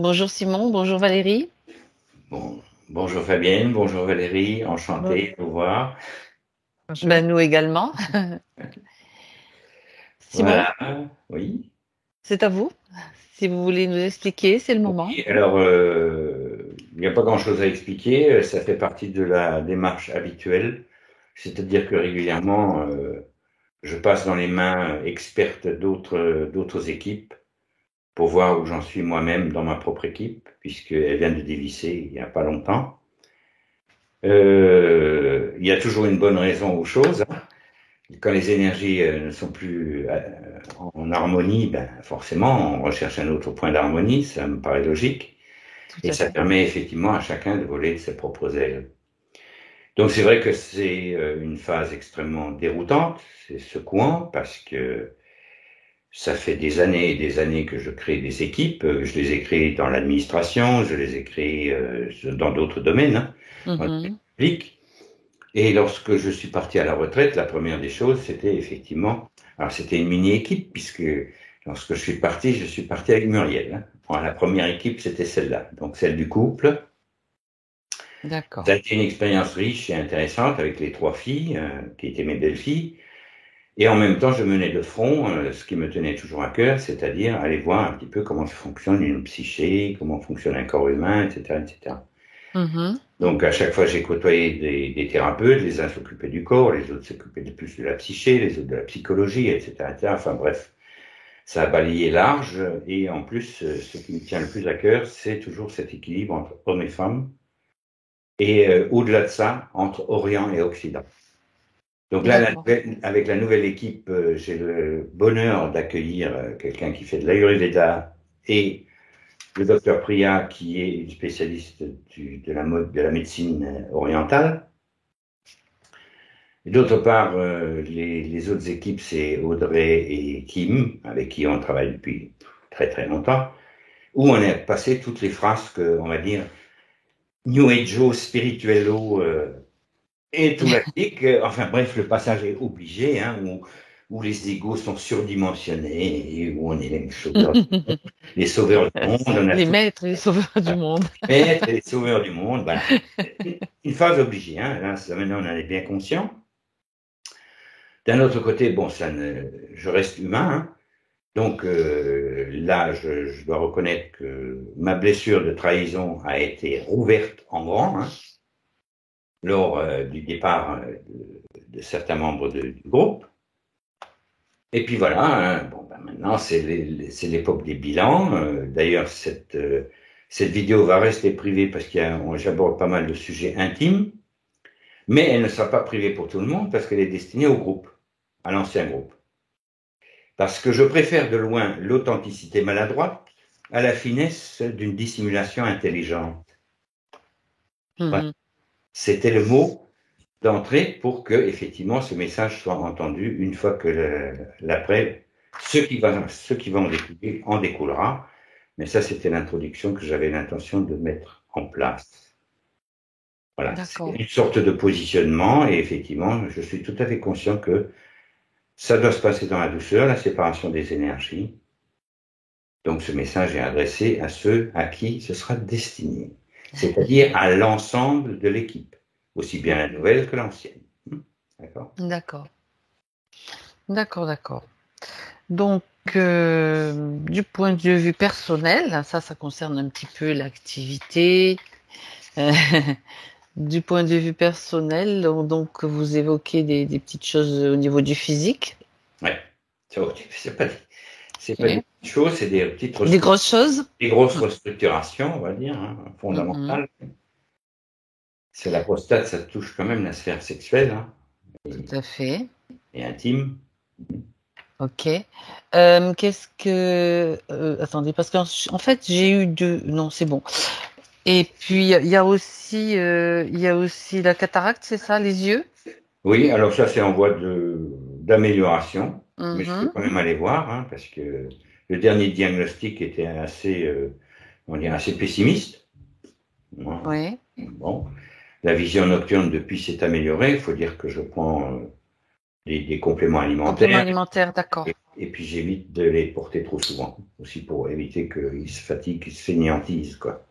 Bonjour Simon, bonjour Valérie. Bon, bonjour Fabienne, bonjour Valérie, Bon- enchanté de vous voir. Ben, nous également. Simon, Voilà, oui. c'est à vous. Si vous voulez nous expliquer, c'est le moment. Et alors, il n'y a pas grand-chose à expliquer, ça fait partie de la démarche habituelle, c'est-à-dire que régulièrement, je passe dans les mains expertes d'autres équipes pour voir où j'en suis moi-même dans ma propre équipe, puisqu'elle vient de dévisser il n'y a pas longtemps. Il y a toujours une bonne raison aux choses. Quand les énergies ne sont plus en harmonie, ben forcément, on recherche un autre point d'harmonie, ça me paraît logique, Tout et à ça fait. permet effectivement à chacun de voler de ses propres ailes. Donc c'est vrai que c'est une phase extrêmement déroutante, c'est secouant, parce que ça fait des années et des années que je crée des équipes, je les ai créées dans l'administration, je les ai créées dans d'autres domaines, hein, dans le Mhm. public. Et lorsque je suis parti à la retraite, la première des choses, c'était effectivement, alors c'était une mini-équipe, puisque lorsque je suis parti avec Muriel, hein. Bon, la première équipe, c'était celle-là, donc celle du couple. D'accord. Ça a été une expérience riche et intéressante avec les trois filles, qui étaient mes belles-filles. Et en même temps, je menais de front ce qui me tenait toujours à cœur, c'est-à-dire aller voir un petit peu comment fonctionne une psyché, comment fonctionne un corps humain, etc., etc. Mhm. Donc, à chaque fois, j'ai côtoyé des thérapeutes, les uns s'occupaient du corps, les autres s'occupaient plus de la psyché, les autres de la psychologie, etc., etc. Enfin bref, ça a balayé large. Et en plus, ce qui me tient le plus à cœur, c'est toujours cet équilibre entre hommes et femmes. Et au-delà de ça, entre Orient et Occident. Donc là, D'accord. avec la nouvelle équipe, j'ai le bonheur d'accueillir quelqu'un qui fait de l'Ayurveda et le docteur Priya, qui est une spécialiste de la mode, de la médecine orientale. Et d'autre part, les autres équipes, c'est Audrey et Kim, avec qui on travaille depuis très très longtemps, où on a passé toutes les frasques, on va dire, New Age, spirituello, et tout laïque. Enfin bref, le passage est obligé, hein, où les égos sont surdimensionnés, et où on est les sauveurs du monde, on a Les tout maîtres et les sauveurs du monde. les maîtres et les sauveurs du monde, voilà. Une phase obligée, hein, là, ça, maintenant on en est bien conscient. D'un autre côté, bon, je reste humain, hein. Donc là, je dois reconnaître que ma blessure de trahison a été rouverte en grand, hein, lors du départ de certains membres du groupe. Et puis voilà, hein, bon, ben maintenant c'est l'époque des bilans. D'ailleurs, cette vidéo va rester privée parce j'aborde pas mal de sujets intimes, mais elle ne sera pas privée pour tout le monde parce qu'elle est destinée au groupe, à l'ancien groupe. Parce que je préfère de loin l'authenticité maladroite à la finesse d'une dissimulation intelligente. Voilà. Mhm. C'était le mot d'entrée pour que, effectivement, ce message soit entendu une fois que l'après, ce qui va en découlera. Mais ça, c'était l'introduction que j'avais l'intention de mettre en place. Voilà, c'est D'accord. une sorte de positionnement et effectivement, je suis tout à fait conscient que ça doit se passer dans la douceur, la séparation des énergies. Donc ce message est adressé à ceux à qui ce sera destiné, c'est-à-dire à l'ensemble de l'équipe, aussi bien la nouvelle que l'ancienne. D'accord. D'accord. D'accord, d'accord. Donc, du point de vue personnel, ça concerne un petit peu l'activité. Euh, du point de vue personnel, donc vous évoquez des petites choses au niveau du physique. Ouais. C'est pas des Ok. petites choses, c'est des petites Des grosses choses. des grosses restructurations, on va dire, hein, Mhm. fondamentales. C'est la prostate, ça touche quand même la sphère sexuelle, hein, Tout et, à fait. et intime. Ok. Qu'est-ce que... attendez, parce qu'en en fait, j'ai eu deux... Non, c'est bon. Et puis, il y a aussi la cataracte, c'est ça, les yeux? Oui, alors ça c'est en voie d'amélioration, mais je peux Mhm. quand même aller voir, hein, parce que le dernier diagnostic était assez, on dirait assez pessimiste. Oui. Bon, la vision nocturne depuis s'est améliorée. Il faut dire que je prends des compléments Complément alimentaires, alimentaire, d'accord. Et puis j'évite de les porter trop souvent, aussi pour éviter qu'ils se fatiguent, qu'ils se fainéantisent, quoi.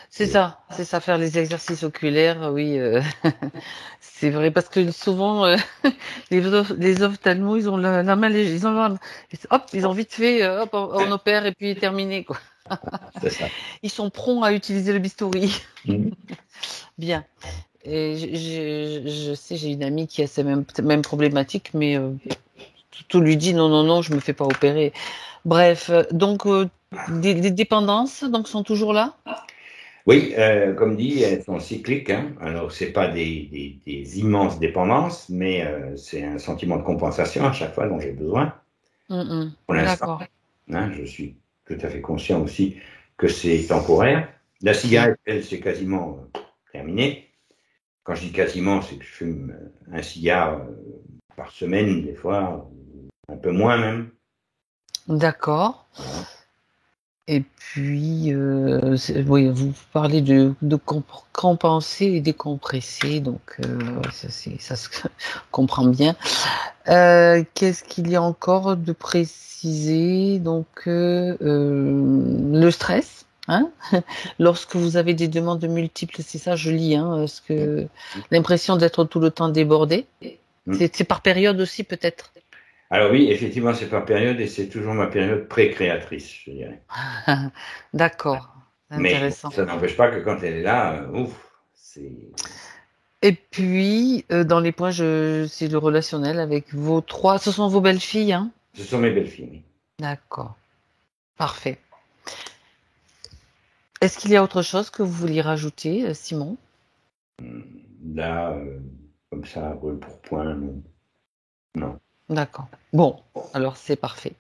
C'est ça, faire les exercices oculaires, oui, c'est vrai, parce que souvent, les ophtalmos, ils ont la main légère, hop, ils ont vite fait, hop, on opère et puis terminé, quoi. C'est ça. Ils sont prompts à utiliser le bistouri. Mhm. Bien. Et je sais, j'ai une amie qui a ces mêmes problématiques, mais tout lui dit non, non, non, je me fais pas opérer. Bref, donc des dépendances donc sont toujours là? Oui, comme dit, elles sont cycliques, hein. Alors, c'est pas des immenses dépendances, mais c'est un sentiment de compensation à chaque fois dont j'ai besoin. Pour l'instant, D'accord. hein, je suis tout à fait conscient aussi que c'est temporaire. La cigarette, elle, c'est quasiment terminé. Quand je dis quasiment, c'est que je fume un cigare par semaine, des fois, un peu moins même. D'accord. Voilà. Et puis, oui, vous parlez de compenser et décompresser, donc ça se comprend bien. Qu'est-ce qu'il y a encore de précisé? Donc, le stress, hein? Lorsque vous avez des demandes multiples, c'est ça, je lis, hein, ce que l'impression d'être tout le temps débordé. Mm. C'est par période aussi, peut-être. Alors oui, effectivement, c'est par période et c'est toujours ma période pré-créatrice, je dirais. D'accord, Mais bon, intéressant. ça n'empêche pas que quand elle est là, ouf, c'est... Et puis, dans les points, c'est le relationnel avec vos trois. Ce sont vos belles-filles, hein? Ce sont mes belles-filles, oui. D'accord, parfait. Est-ce qu'il y a autre chose que vous vouliez rajouter, Simon? Là, comme ça, brûle pour point, non. Non. D'accord. Bon, alors c'est parfait.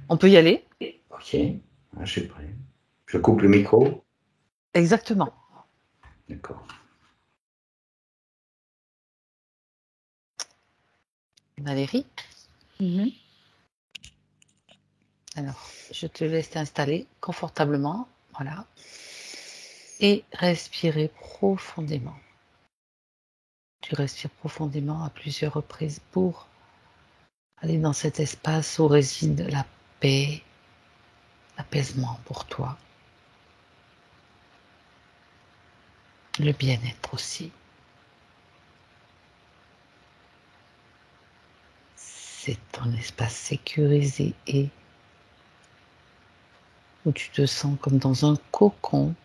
On peut y aller? Ok, ah, je suis prêt. Je coupe le micro. Exactement. D'accord. Valérie, Mhm. alors, je te laisse t'installer confortablement. Voilà. Et respirer profondément. Tu respires profondément à plusieurs reprises pour aller dans cet espace où réside la paix, l'apaisement pour toi, le bien-être aussi. C'est ton espace sécurisé et où tu te sens comme dans un cocon.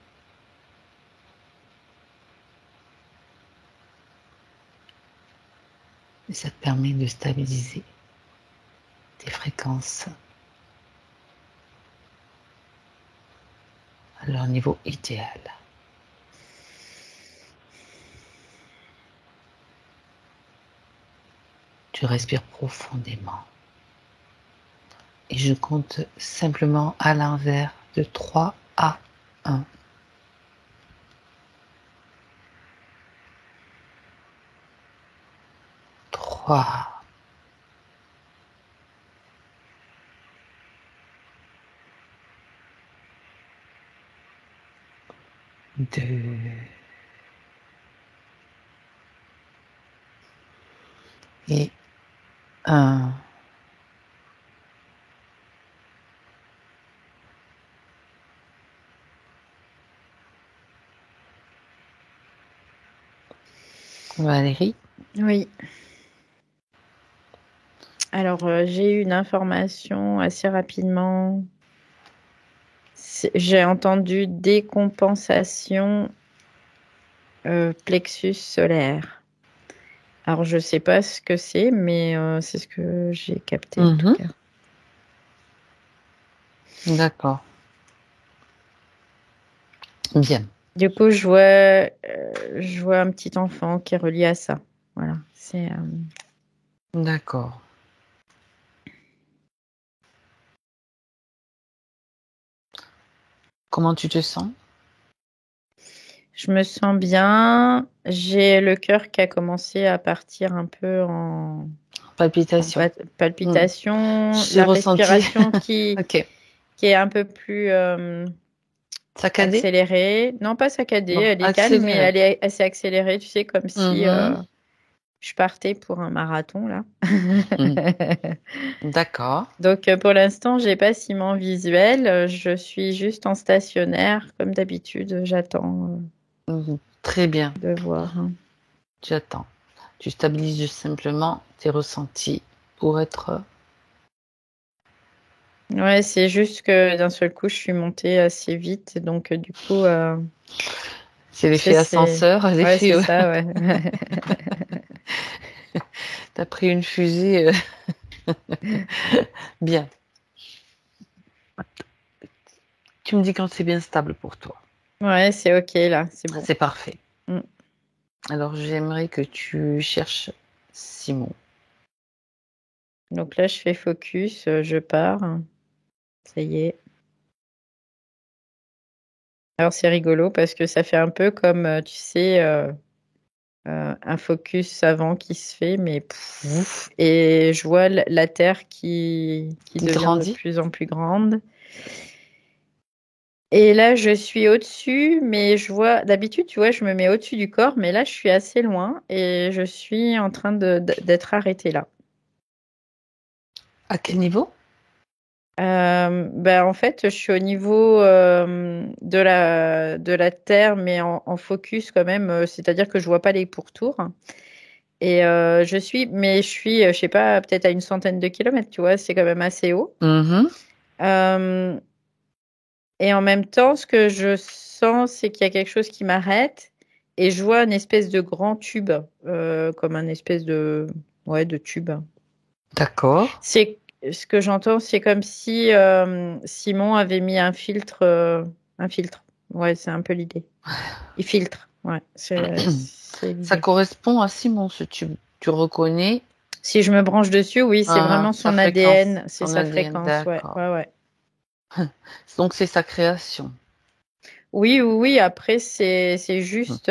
Et ça te permet de stabiliser tes fréquences à leur niveau idéal. Tu respires profondément. Et je compte simplement à l'envers de 3 à 1. 3, 2 et 1. Valérie? Oui. Alors, j'ai eu une information assez rapidement. J'ai entendu décompensation plexus solaire. Alors, je ne sais pas ce que c'est, mais c'est ce que j'ai capté en tout cas. D'accord. Bien. Du coup, je vois un petit enfant qui est relié à ça. Voilà. C'est. D'accord. Comment tu te sens? Je me sens bien. J'ai le cœur qui a commencé à partir un peu en Palpitation. palpitation. J'ai La ressenti. respiration qui Ok. est un peu plus Saccadé? accélérée. Non, pas saccadée. Non, Elle est calme, mais accéléré. elle est assez accélérée. Tu sais, comme si Je partais pour un marathon, là. D'accord. Donc, pour l'instant, j'ai pas ciment visuel. Je suis juste en stationnaire, comme d'habitude. J'attends Très bien. de voir. Tu attends. Tu stabilises juste simplement tes ressentis pour être... Ouais, c'est juste que d'un seul coup, je suis montée assez vite. Donc, du coup, C'est l'effet ascenseur. ouais, L'effet... c'est ça, ouais. T'as pris une fusée. Bien. Tu me dis quand c'est bien stable pour toi. Ouais, c'est OK, là. C'est bon. C'est parfait. Mm. Alors, j'aimerais que tu cherches Simon. Donc là, je fais focus. Je pars. Ça y est. Alors, c'est rigolo parce que ça fait un peu comme, tu sais, un focus avant qui se fait, mais pouf, et je vois la Terre qui devient grandit. de plus en plus grande. Et là, je suis au-dessus, mais je vois, d'habitude, tu vois, je me mets au-dessus du corps, mais là, je suis assez loin et je suis en train d'être arrêtée là. À quel niveau? En fait, je suis au niveau de la Terre, mais en focus quand même, c'est-à-dire que je vois pas les pourtours. Et je suis, je sais pas, peut-être à une centaine de kilomètres, tu vois, c'est quand même assez haut. Euh, et en même temps, ce que je sens, c'est qu'il y a quelque chose qui m'arrête et je vois une espèce de grand tube, comme un espèce ouais, de tube. D'accord. Ce que j'entends, c'est comme si Simon avait mis un filtre, un filtre. Ouais, c'est un peu l'idée. Il filtre, ouais, c'est Ça l'idée. correspond à Simon, ce tube. Tu reconnais Si je me branche dessus, oui, c'est vraiment sa son fréquence, ADN, c'est son sa ADN. fréquence, ouais, D'accord. ouais, ouais. Donc, c'est sa création. Oui, oui, oui, après, c'est juste,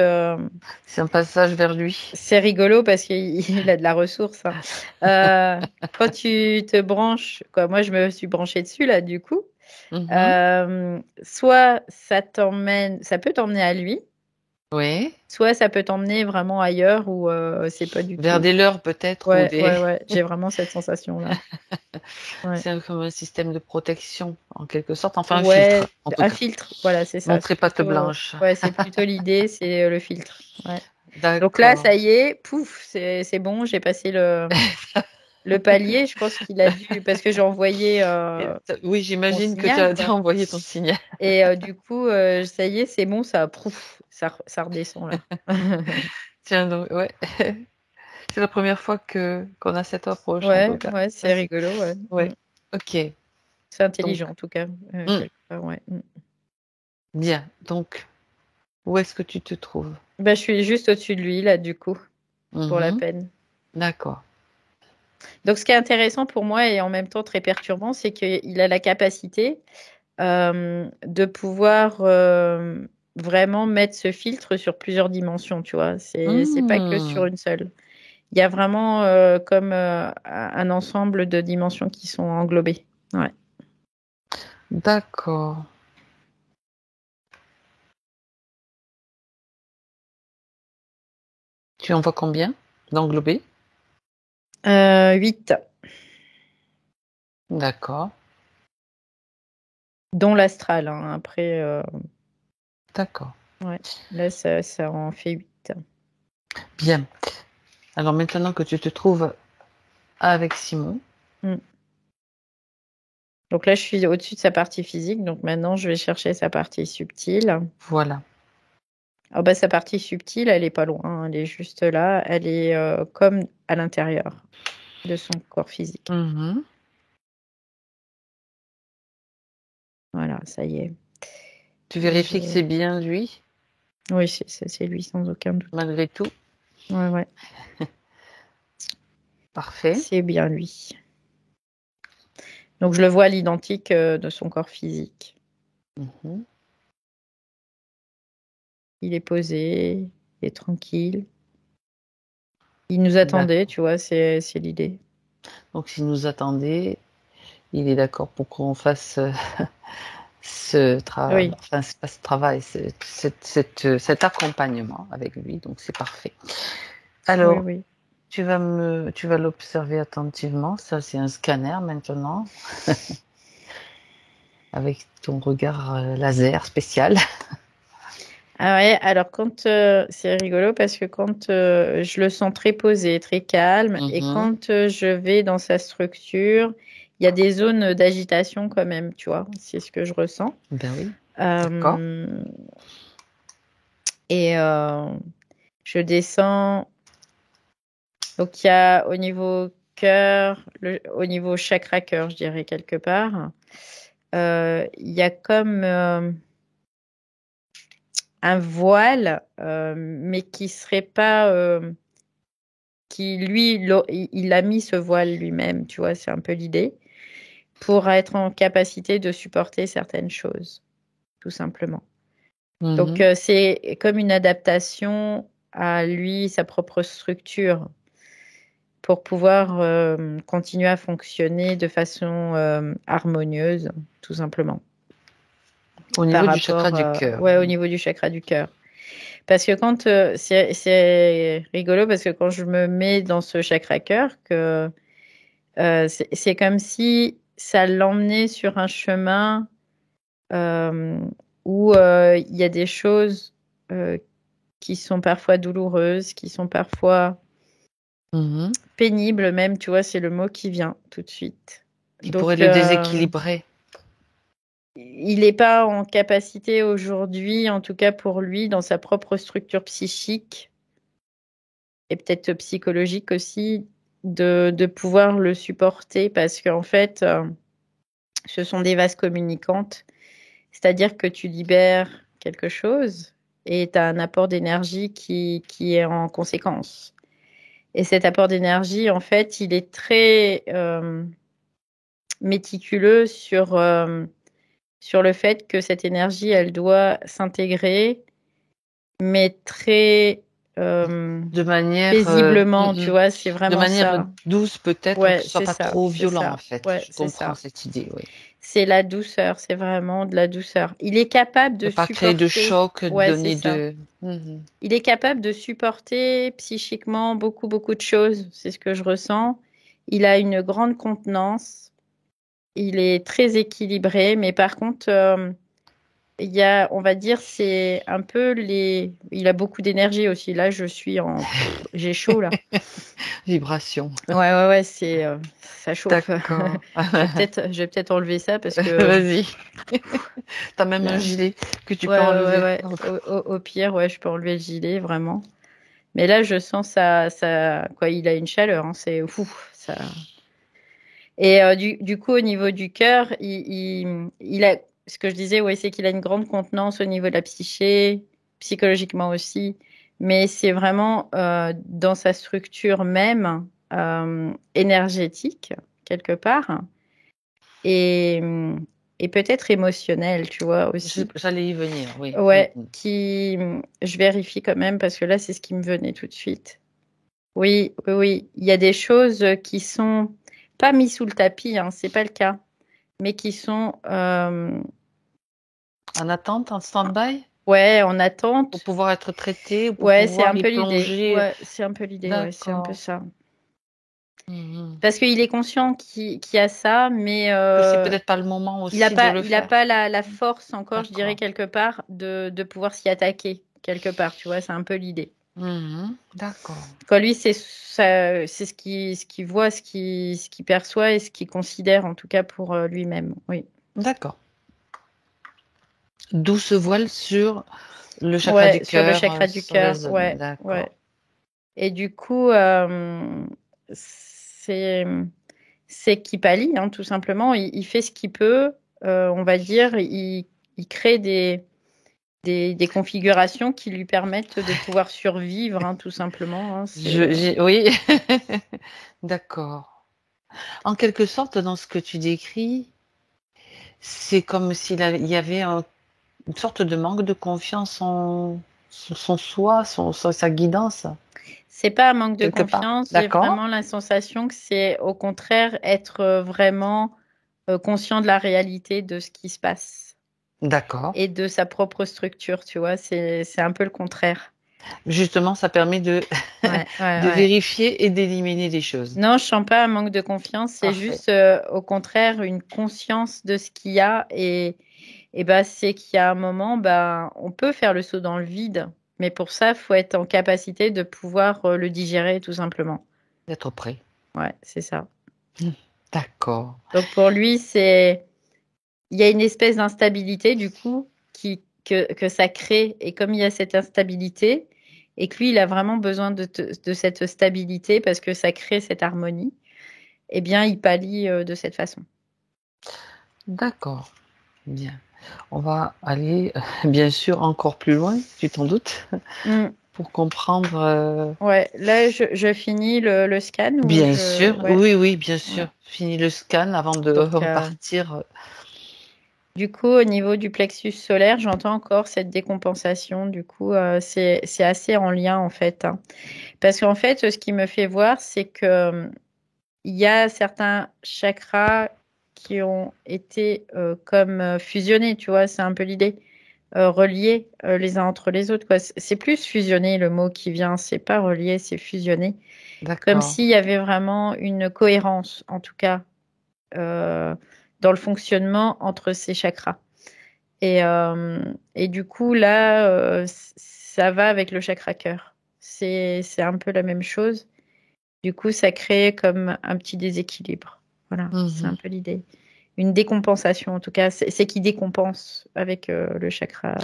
C'est un passage vers lui. c'est rigolo parce qu'il a de la ressource, hein. Quand tu te branches, quoi, moi, je me suis branchée dessus, là, du coup, soit ça peut t'emmener à lui, Oui. soit ça peut t'emmener vraiment ailleurs où c'est pas du Vers tout. des leurres, peut-être, ou Ouais, des... ouais, ouais, j'ai vraiment cette sensation-là. Ouais. C'est comme un système de protection, en quelque sorte. Enfin, un Ouais, filtre, en tout un cas. filtre, voilà, c'est ça. Montrer C'est patte plutôt, blanche. ouais, c'est plutôt l'idée, c'est le filtre. Ouais. Donc là, D'accord. ça y est, pouf, c'est bon, j'ai passé le palier. Je pense qu'il a dû, parce que j'ai envoyé Oui, mon j'imagine que tu signal, as quoi. envoyé ton signal. Et du coup, ça y est, c'est bon, ça, pouf, ça redescend là. Tiens, donc, ouais. C'est la première fois qu'on a cette approche, en tout Ouais, cas. ouais, c'est rigolo, ouais. Ouais. Ok. C'est Donc, intelligent en tout cas, quelque part, ouais. bien. Donc, où est-ce que tu te trouves? Bah, je suis juste au-dessus de lui là, du coup, pour la peine. D'accord. Donc, ce qui est intéressant pour moi et en même temps très perturbant, c'est qu'il a la capacité de pouvoir vraiment mettre ce filtre sur plusieurs dimensions, tu vois. C'est pas que sur une seule. Il y a vraiment comme un ensemble de dimensions qui sont englobées. Ouais. D'accord. Tu en vois combien d'englobés? 8, D'accord. dont l'astral, hein. Après, D'accord. ouais. Là, ça en fait 8. Bien. Alors maintenant que tu te trouves avec Simon, Donc là, je suis au-dessus de sa partie physique. Donc maintenant, je vais chercher sa partie subtile. voilà. Oh bah, sa partie subtile, elle est pas loin, hein. Elle est juste là. Elle est comme à l'intérieur de son corps physique. Voilà, ça y est. Tu vérifies que c'est bien lui, Oui, c'est lui, sans aucun doute. malgré tout. Ouais, ouais. Parfait. C'est bien lui. Donc je le vois à l'identique de son corps physique. Il est posé, il est tranquille. Il nous attendait, tu vois, c'est l'idée. Donc s'il nous attendait, il est d'accord pour qu'on fasse ce travail, Oui. enfin c'est pas ce travail, cet accompagnement avec lui, donc c'est parfait. Alors, Oui, oui. tu vas l'observer attentivement. Ça, c'est un scanner maintenant, avec ton regard laser spécial. Ah ouais, alors c'est rigolo parce que quand je le sens très posé, très calme, et quand je vais dans sa structure, il y a des zones d'agitation quand même, tu vois, c'est ce que je ressens. Ben oui. D'accord. Et je descends. Donc il y a au niveau cœur, au niveau chakra cœur, je dirais quelque part, il y a comme un voile, mais qui serait pas, qui lui, il a mis ce voile lui-même, tu vois, c'est un peu l'idée, pour être en capacité de supporter certaines choses, tout simplement. Donc c'est comme une adaptation à lui, sa propre structure, pour pouvoir continuer à fonctionner de façon harmonieuse, tout simplement. Au niveau du chakra du cœur. Ouais, au niveau du chakra du cœur. Parce que quand c'est rigolo parce que quand je me mets dans ce chakra cœur, que c'est comme si ça l'emmenait sur un chemin où il y a des choses qui sont parfois douloureuses, qui sont parfois pénibles même, tu vois, c'est le mot qui vient tout de suite. Qui pourrait le déséquilibrer. Il n'est pas en capacité aujourd'hui, en tout cas pour lui, dans sa propre structure psychique et peut-être psychologique aussi, de pouvoir le supporter parce qu'en fait, ce sont des vases communicantes. C'est-à-dire que tu libères quelque chose et tu as un apport d'énergie qui est en conséquence. Et cet apport d'énergie, en fait, il est très méticuleux sur le fait que cette énergie, elle doit s'intégrer, mais très de manière paisiblement, tu vois, c'est vraiment de manière ça. douce peut-être, Ouais, que ce soit pas trop violent en fait. Ouais, je comprends cette idée, oui. C'est la douceur, c'est vraiment de la douceur. Il est capable de pas supporter. Créer de choc, donner de. Il est capable de supporter psychiquement beaucoup, beaucoup de choses. C'est ce que je ressens. Il a une grande contenance. Il est très équilibré, mais par contre, il y a, on va dire, c'est un peu il a beaucoup d'énergie aussi. Là, j'ai chaud là. Vibration. Ouais, ça chauffe. D'accord. Je vais peut-être enlever ça parce que. Vas-y. T'as même un gilet que tu peux enlever. Ouais. Au pire, ouais, je peux enlever le gilet vraiment. Mais là, je sens ça, quoi, il a une chaleur, hein, c'est fou, ça. Et du coup, au niveau du cœur, il a, ce que je disais, ouais, c'est qu'il a une grande contenance au niveau de la psyché, psychologiquement aussi, mais c'est vraiment dans sa structure même énergétique, quelque part, et, et peut-être émotionnelle, tu vois, aussi. J'allais y venir, oui. Ouais, je vérifie quand même parce que là, c'est ce qui me venait tout de suite. Oui. Il y a des choses qui sont pas mises sous le tapis, hein, c'est pas le cas, mais qui sont en attente, en stand-by. Ouais, en attente. Pour pouvoir être traité, pour ouais, pouvoir c'est un peu plonger. Ouais, c'est un peu l'idée, ouais, c'est un peu ça. Mmh. Parce qu'il est conscient qu'il y a ça, mais que c'est peut-être pas le moment aussi il n'a pas, de le il faire. a pas la force encore, je dirais quelque part, de pouvoir s'y attaquer quelque part. Tu vois, c'est un peu l'idée. D'accord. Quand lui, c'est ce qu'il voit, ce qu'il perçoit et ce qu'il considère, en tout cas pour lui-même. Oui. D'accord. D'où ce voile sur le chakra du cœur. Sur le chakra du cœur. Ouais. Et du coup, c'est qu'il pallie, hein, tout simplement. Il fait ce qu'il peut. On va dire, il crée des configurations qui lui permettent de pouvoir survivre, hein, tout simplement. Hein, oui, d'accord. En quelque sorte, dans ce que tu décris, c'est comme s'il y avait une sorte de manque de confiance en son soi, sa guidance. C'est pas un manque de confiance, j'ai vraiment la sensation que c'est au contraire être vraiment conscient de la réalité de ce qui se passe. D'accord. Et de sa propre structure, tu vois, c'est un peu le contraire. Justement, ça permet de, de Ouais. vérifier et d'éliminer des choses. Non, je sens pas un manque de confiance, c'est Parfait. juste au contraire une conscience de ce qu'il y a et bah c'est qu'il y a un moment, bah on peut faire le saut dans le vide, mais pour ça, faut être en capacité de pouvoir le digérer tout simplement. D'être prêt. Ouais, c'est ça. D'accord. Donc pour lui, il y a une espèce d'instabilité du coup que ça crée. Et comme il y a cette instabilité, et que lui, il a vraiment besoin de cette stabilité parce que ça crée cette harmonie, eh bien, il pallie de cette façon. D'accord. Bien. On va aller, bien sûr, encore plus loin, tu t'en doutes, Mm. pour comprendre. Ouais, là, je finis le scan ou Bien sûr, ouais, oui, bien ouais. sûr. Fini le scan avant de Donc, repartir. du coup, au niveau du plexus solaire, j'entends encore cette décompensation. Du coup, c'est assez en lien en fait, hein. Parce qu'en fait, ce qui me fait voir, c'est que il y a certains chakras qui ont été comme fusionnés, tu vois, c'est un peu l'idée, reliés les uns entre les autres, quoi. C'est plus fusionner le mot qui vient, c'est pas relié, c'est fusionner. Comme D'accord. s'il y avait vraiment une cohérence, en tout cas, euh, dans le fonctionnement entre ces chakras. Et du coup, là, ça va avec le chakra cœur. C'est un peu la même chose. Du coup, ça crée comme un petit déséquilibre. Voilà, c'est un Mhm. peu l'idée. Une décompensation, en tout cas, c'est qui décompense avec le chakra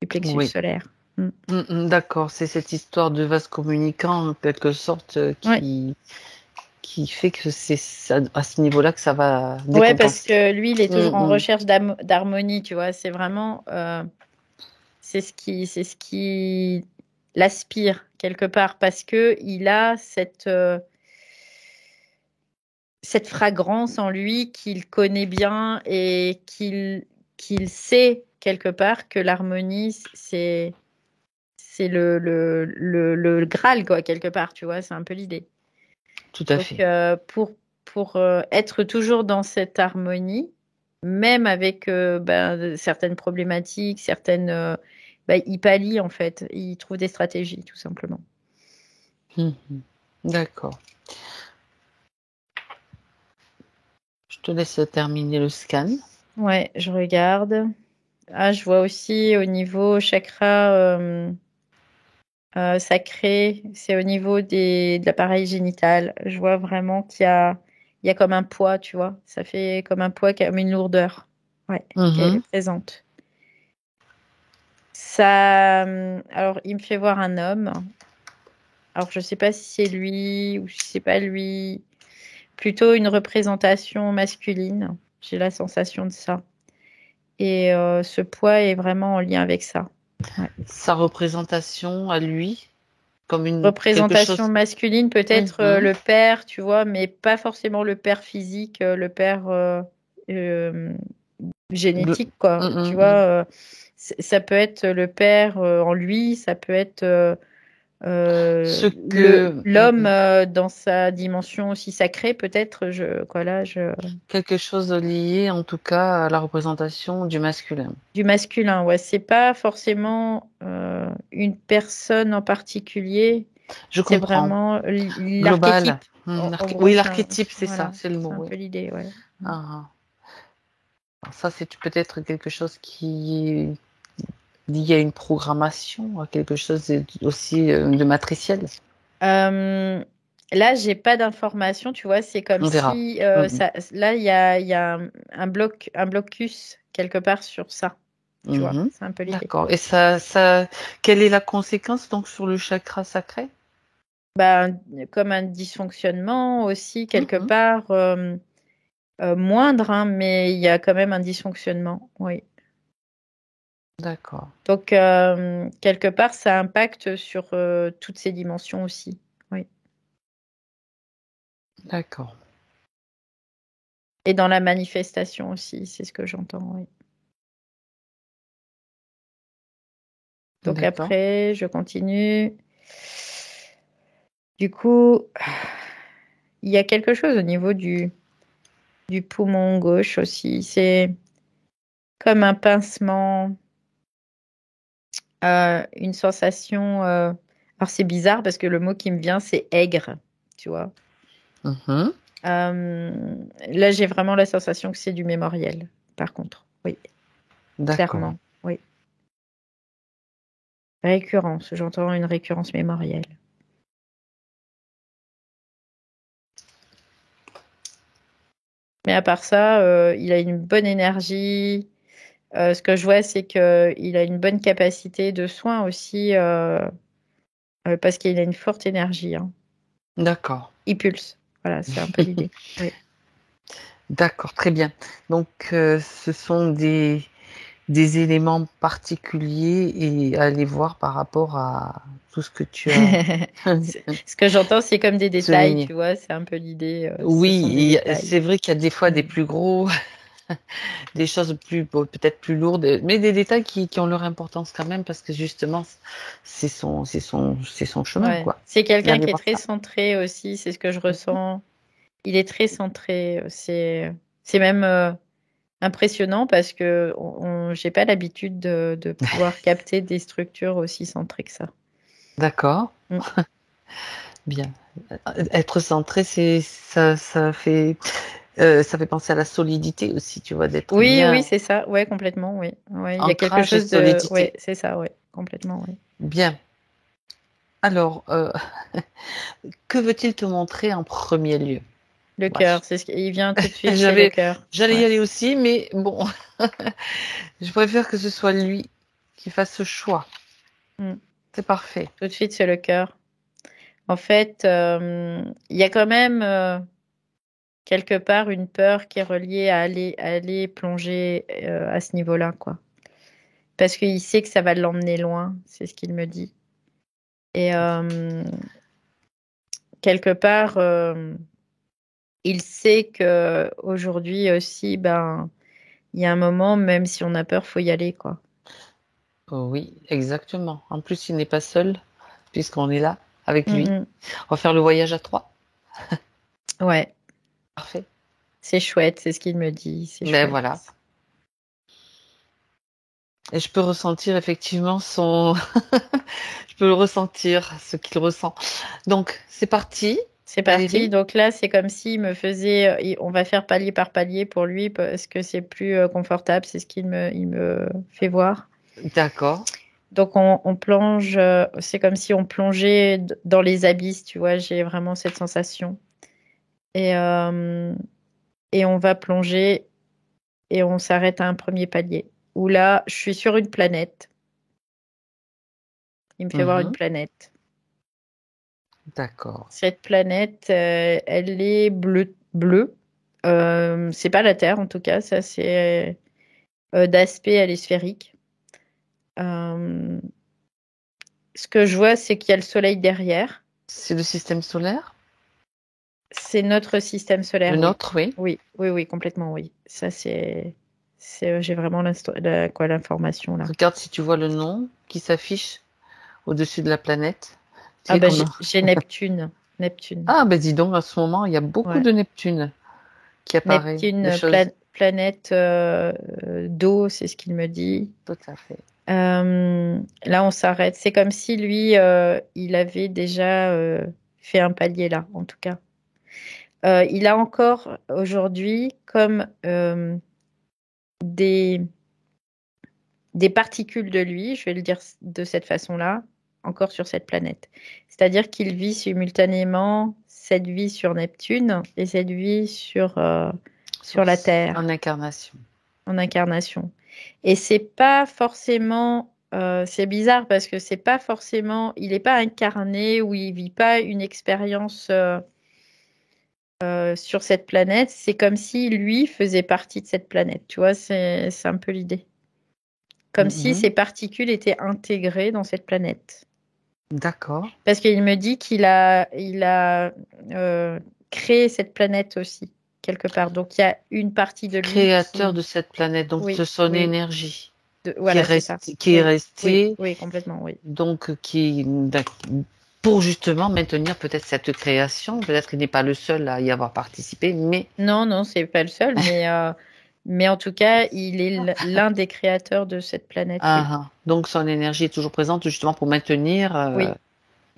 du plexus Oui. solaire. Mm. D'accord. C'est cette histoire de vase communicant, en quelque sorte, Ouais. qui fait que c'est à ce niveau-là que ça va Ouais, parce décompenser. que lui, il est toujours en Mm, mm. recherche d'harmonie, tu vois. C'est vraiment, c'est ce qui l'aspire quelque part, parce que il a cette fragrance en lui qu'il connaît bien et qu'il sait quelque part que l'harmonie, c'est le Graal, quoi, quelque part, tu vois, c'est un peu l'idée. Tout à Donc, fait. pour être toujours dans cette harmonie, même avec certaines problématiques, il pallie, en fait, il trouve des stratégies, tout simplement. Mhm. D'accord. Je te laisse terminer le scan. Ouais, je regarde. Ah, je vois aussi au niveau chakra sacré, c'est au niveau de l'appareil génital. Je vois vraiment il y a comme un poids, tu vois. Ça fait comme un poids, comme une lourdeur. Ouais, qui est Mhm. présente. Ça, alors, il me fait voir un homme. Alors, je sais pas si c'est lui ou si c'est pas lui. Plutôt une représentation masculine. J'ai la sensation de ça. Et ce poids est vraiment en lien avec ça. Ouais. Sa représentation à lui, comme quelque Représentation chose. masculine, peut-être Mhm. le père, tu vois, mais pas forcément le père physique, le père euh, Le- génétique, quoi. Tu vois, Mhm. ça peut être le père en lui, ça peut être Ce que l'homme dans sa dimension aussi sacrée, peut-être. Quoi là, quelque chose de lié, en tout cas, à la représentation du masculin. du masculin, ouais. C'est pas forcément une personne en particulier. Je C'est comprends. vraiment Global. l'archétype. En gros, Oui, l'archétype, c'est ça, voilà, c'est le c'est mot, un oui. peu l'idée, ouais. Ah, ah. Ça, c'est peut-être quelque chose qui est lié à une programmation, à quelque chose aussi de matriciel. Euh, Là, j'ai pas d'informations, tu vois, c'est comme On verra. si Mhm. là, il y a un blocus quelque part sur ça, tu vois, Mhm. c'est un peu l'idée. D'accord. Et quelle est la conséquence donc sur le chakra sacré? Bah, comme un dysfonctionnement aussi, quelque Mhm. part, moindre, hein, mais il y a quand même un dysfonctionnement, oui. D'accord. Donc, quelque part, ça impacte sur toutes ces dimensions aussi. Oui. D'accord. Et dans la manifestation aussi, c'est ce que j'entends, oui. Donc D'accord. après, je continue. Du coup, il y a quelque chose au niveau du poumon gauche aussi. C'est comme un pincement. Une sensation. Alors c'est bizarre parce que le mot qui me vient, c'est aigre, tu vois. Mhm. Là, j'ai vraiment la sensation que c'est du mémoriel, par contre. Oui, D'accord. clairement. Oui. Récurrence. J'entends une récurrence mémorielle. Mais à part ça, il a une bonne énergie. Ce que je vois, c'est qu'il a une bonne capacité de soin aussi, parce qu'il a une forte énergie. Hein. D'accord. Il pulse. Voilà, c'est un peu l'idée. Oui. D'accord, très bien. Donc, ce sont des éléments particuliers et à aller voir par rapport à tout ce que tu as Ce que j'entends, c'est comme des détails, souligné. tu vois, c'est un peu l'idée. Ce Oui, sont des détails. c'est vrai qu'il y a des fois des Mm. plus gros, des choses plus, bon, peut-être plus lourdes, mais des détails qui ont leur importance quand même parce que justement, c'est son chemin, Ouais. quoi. C'est quelqu'un D'aller qui est voir très ça. centré aussi, c'est ce que je ressens. Il est très centré. C'est même impressionnant parce que j'ai pas l'habitude de pouvoir capter des structures aussi centrées que ça. D'accord, Mm. bien. Être centré, ça fait penser à la solidité aussi, tu vois, d'être Oui, oui, bien c'est ça. Ouais, complètement, oui. Ouais, il y a quelque ancrage et chose de. Ouais, solidité. c'est ça, ouais, complètement, oui. Bien. Alors, que veut-il te montrer en premier lieu? Le Wesh. cœur, il vient tout de suite, c'est le cœur. J'allais y Ouais. aller aussi, mais bon, je préfère que ce soit lui qui fasse ce choix. Mm. C'est parfait. Tout de suite, c'est le cœur. En fait, il y a quand même quelque part une peur qui est reliée à aller plonger à ce niveau-là, quoi. Parce qu'il sait que ça va l'emmener loin, c'est ce qu'il me dit. Et quelque part, il sait que aujourd'hui aussi, ben, il y a un moment, même si on a peur, faut y aller, quoi. Oh oui, exactement. En plus, il n'est pas seul, puisqu'on est là avec lui. Mm, On va faire le voyage à trois. mm. Ouais, Parfait. c'est chouette, c'est ce qu'il me dit, c'est Ben chouette. voilà. Et je peux ressentir effectivement son. Je peux le ressentir, ce qu'il ressent. Donc, c'est parti, C'est parti. Valérie. Donc là, c'est comme s'il me faisait. On va faire palier par palier pour lui parce que c'est plus confortable. C'est ce il me fait voir. D'accord. Donc on plonge. C'est comme si on plongeait dans les abysses. Tu vois, j'ai vraiment cette sensation. Et, euh, et on va plonger et on s'arrête à un premier palier. Où là, je suis sur une planète. Il me fait voir une Mhm. planète. D'accord. Cette planète, elle est bleue. C'est pas la Terre en tout cas, ça c'est d'aspect, elle est sphérique. Euh, Ce que je vois, c'est qu'il y a le Soleil derrière. C'est le système solaire? C'est notre système Le solaire, oui. nôtre, oui. Oui, oui, oui, complètement, oui. Ça j'ai vraiment l'information là. Regarde si tu vois le nom qui s'affiche au-dessus de la planète. Ah C'est bah comme. j'ai Neptune. Neptune. Ah, ben dis donc, à ce moment, il y a beaucoup Ouais. de Neptune qui apparaît, de Neptune, choses. planète d'eau, c'est ce qu'il me dit. Tout à fait. Là, on s'arrête. C'est comme si lui, il avait déjà fait un palier là, en tout cas. Il a encore aujourd'hui comme des, des particules de lui, je vais le dire de cette façon-là, encore sur cette planète. C'est-à-dire qu'il vit simultanément cette vie sur Neptune et cette vie sur la Terre, En incarnation. en incarnation. Et c'est pas forcément, c'est bizarre parce que c'est pas forcément, il n'est pas incarné ou il vit pas une expérience sur cette planète. C'est comme si lui faisait partie de cette planète. Tu vois, c'est un peu l'idée. Comme si Mhm. ces particules étaient intégrées dans cette planète. D'accord. Parce qu'il me dit il a créé cette planète aussi quelque part. Donc il y a une partie de lui Créateur qui, de cette planète, donc de oui, son oui, énergie, voilà, c'est ça. qui est Oui, oui, restée, oui, complètement, oui. donc pour justement maintenir peut-être cette création. Peut-être qu'il n'est pas le seul à y avoir participé, mais Non, non, c'est pas le seul, Mais en tout cas, il est l'un des créateurs de cette planète. Donc son énergie est toujours présente justement pour maintenir. Oui.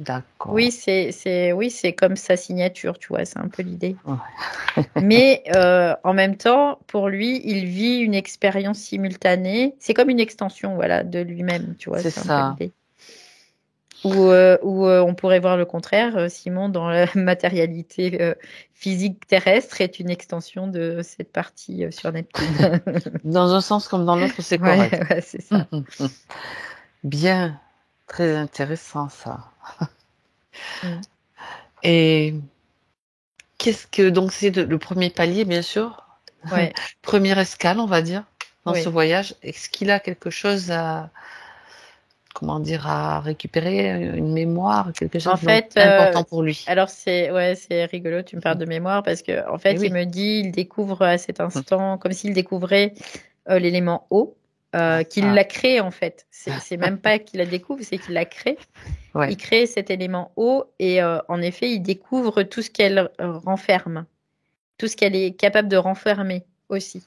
D'accord. Oui, c'est comme sa signature, tu vois, c'est un peu l'idée. Ouais. Mais en même temps, pour lui, il vit une expérience simultanée. C'est comme une extension, voilà, de lui-même, tu vois, C'est c'est un ça. peu l'idée. Ou on pourrait voir le contraire, Simon, dans la matérialité physique terrestre, est une extension de cette partie sur Neptune. Dans un sens comme dans l'autre, c'est correct. Ouais, c'est ça. Bien, très intéressant ça. Mm. Et qu'est-ce que donc c'est le premier palier, bien sûr, Ouais, première escale, on va dire, dans ce oui. voyage. Est-ce qu'il a quelque chose à, comment dire, à récupérer, une mémoire, quelque En chose fait, d'important pour lui? alors c'est rigolo, tu me parles de mémoire parce que en Eh fait, il oui. me dit, il découvre à cet instant comme s'il découvrait l'élément eau, qu'il l'a créé en fait. C'est même pas qu'il la découvre, c'est qu'il la crée. Ouais. Il crée cet élément eau et en effet, il découvre tout ce qu'elle renferme, tout ce qu'elle est capable de renfermer aussi.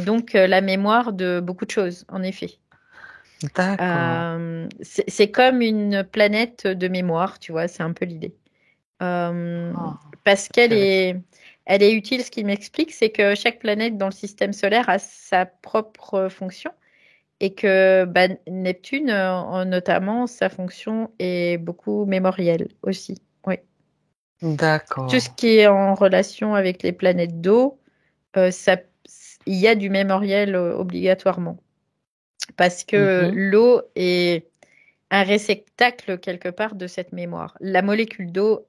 Donc la mémoire de beaucoup de choses, en effet. D'accord. C'est comme une planète de mémoire, tu vois, c'est un peu l'idée. Ah, Parce intéressant. elle est utile, ce qu'il m'explique, c'est que chaque planète dans le système solaire a sa propre fonction et que bah, Neptune, notamment, sa fonction est beaucoup mémorielle aussi. Oui. Tout ce D'accord. qui est en relation avec les planètes d'eau, ça, il y a du mémoriel obligatoirement. Parce que Mhm. l'eau est un réceptacle quelque part de cette mémoire. La molécule d'eau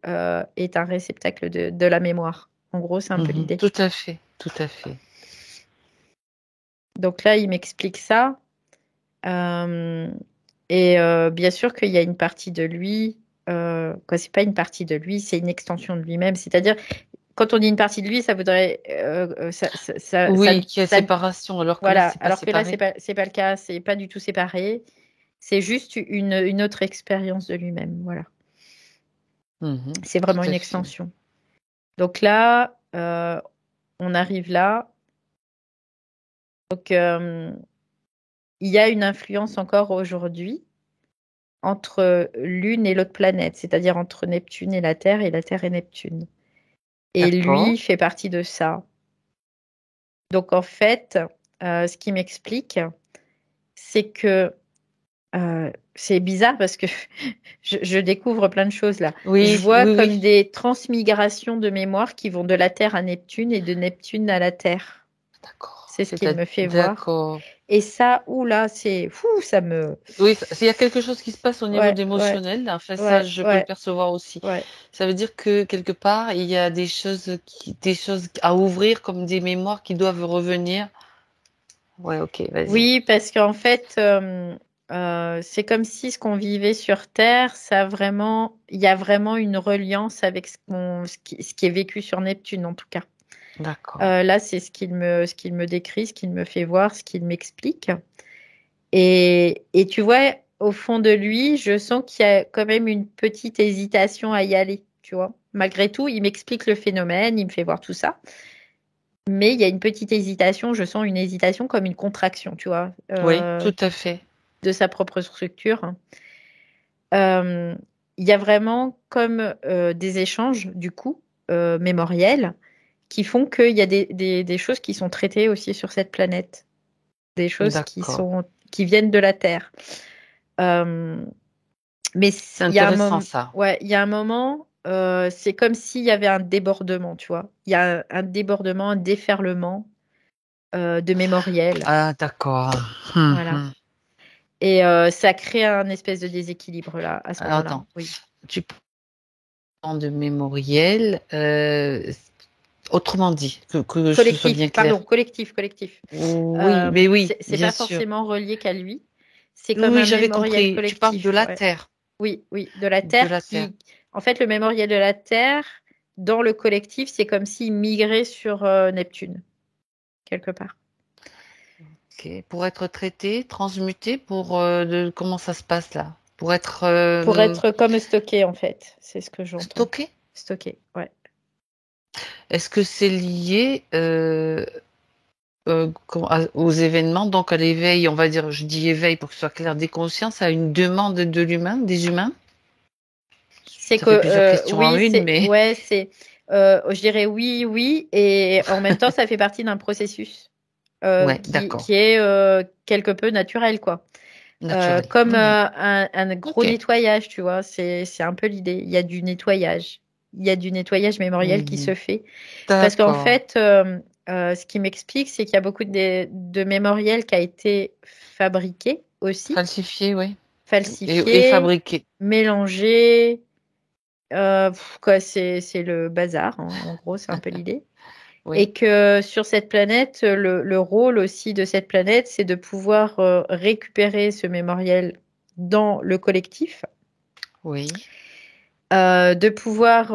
est un réceptacle de la mémoire. En gros, c'est un peu Mhm. l'idée. Tout à fait, tout à fait. Donc là, il m'explique ça. Euh, bien sûr qu'il y a une partie de lui, quoi, c'est pas une partie de lui, c'est une extension de lui-même. C'est-à-dire, quand on dit une partie de lui, ça voudrait, Oui, qu'il y a séparation, alors que là, voilà. c'est pas Alors que là, séparé. c'est pas le cas, c'est pas du tout séparé. C'est juste une autre expérience de lui-même. Voilà. Mhm. C'est Tout vraiment une à fait. extension. Donc là, on arrive là. Donc, il y a une influence encore aujourd'hui entre l'une et l'autre planète, c'est-à-dire entre Neptune et la Terre et Neptune. Et D'accord. lui fait partie de ça. Donc en fait, ce qui m'explique, c'est que c'est bizarre parce que je découvre plein de choses là. Je Oui, vois oui, comme oui. des transmigrations de mémoire qui vont de la Terre à Neptune et de Neptune à la Terre. D'accord. C'est ce qu'il me fait voir. D'accord. Et ça, oula, c'est fou, ça me. Oui, s'il y a quelque chose qui se passe au niveau Ouais, ouais, d'émotionnel, enfin, ça, ouais, je peux le ouais, percevoir aussi. ouais. Ça veut dire que quelque part, il y a des choses à ouvrir comme des mémoires qui doivent revenir. Ouais, ok, vas-y. Oui, parce qu'en fait, c'est comme si ce qu'on vivait sur Terre, il y a vraiment une reliance avec ce qui est vécu sur Neptune, en tout cas. D'accord. Là, c'est ce qu'il me décrit, ce qu'il me fait voir, ce qu'il m'explique. Et tu vois, au fond de lui, je sens qu'il y a quand même une petite hésitation à y aller, tu vois. Malgré tout, il m'explique le phénomène, il me fait voir tout ça. Mais il y a une petite hésitation, je sens une hésitation comme une contraction, tu vois, Oui, tout à fait. de sa propre structure. Euh, il y a vraiment comme des échanges, du coup, mémoriels, qui font qu'il y a des choses qui sont traitées aussi sur cette planète, des choses D'accord. qui viennent de la Terre. Euh, mais C'est il y a un intéressant, moment, ça. ouais, il y a un moment, c'est comme s'il y avait un débordement, tu vois. Il y a un débordement, un déferlement de mémoriel. Ah, d'accord. Voilà. Mhm. Et ça crée un espèce de déséquilibre là, à ce Alors, moment-là. attends. Oui. Tu parles de mémoriel, autrement dit, que je sois bien Collectif, pardon, clair. collectif. Oui, mais oui, C'est bien pas sûr. forcément relié qu'à lui. C'est comme Oui, un j'avais mémoriel compris. Tu parles de collectif. la Ouais. Terre. Oui, de la De Terre la Terre. en fait, le mémoriel de la Terre, dans le collectif, c'est comme s'il migrait sur Neptune, quelque part. Ok. Pour être traité, transmuté, comment ça se passe là? Pour être Pour être comme stocké, en fait. C'est ce que j'entends. stocké? Stocké, ouais. Est-ce que c'est lié aux événements, donc à l'éveil, on va dire, je dis éveil pour que ce soit clair, des consciences, à une demande de l'humain, des humains. C'est Ça fait que plusieurs questions en oui, une, mais je dirais oui, oui, et en même temps, ça fait partie d'un processus ouais, qui d'accord, est quelque peu naturel, quoi. naturel. Comme Mhm. un gros Ok. nettoyage, tu vois, c'est un peu l'idée. Il y a du nettoyage. Il y a du nettoyage mémoriel qui se Mhm. fait. Parce qu'en D'accord. fait, ce qui m'explique, c'est qu'il y a beaucoup de mémoriel qui a été fabriqué aussi, Falsifié, oui. Et falsifié, fabriqué. mélangé. Quoi, c'est le bazar, hein, en gros, c'est un peu l'idée. Oui, Et que sur cette planète, le rôle aussi de cette planète, c'est de pouvoir récupérer ce mémoriel dans le collectif, oui. de pouvoir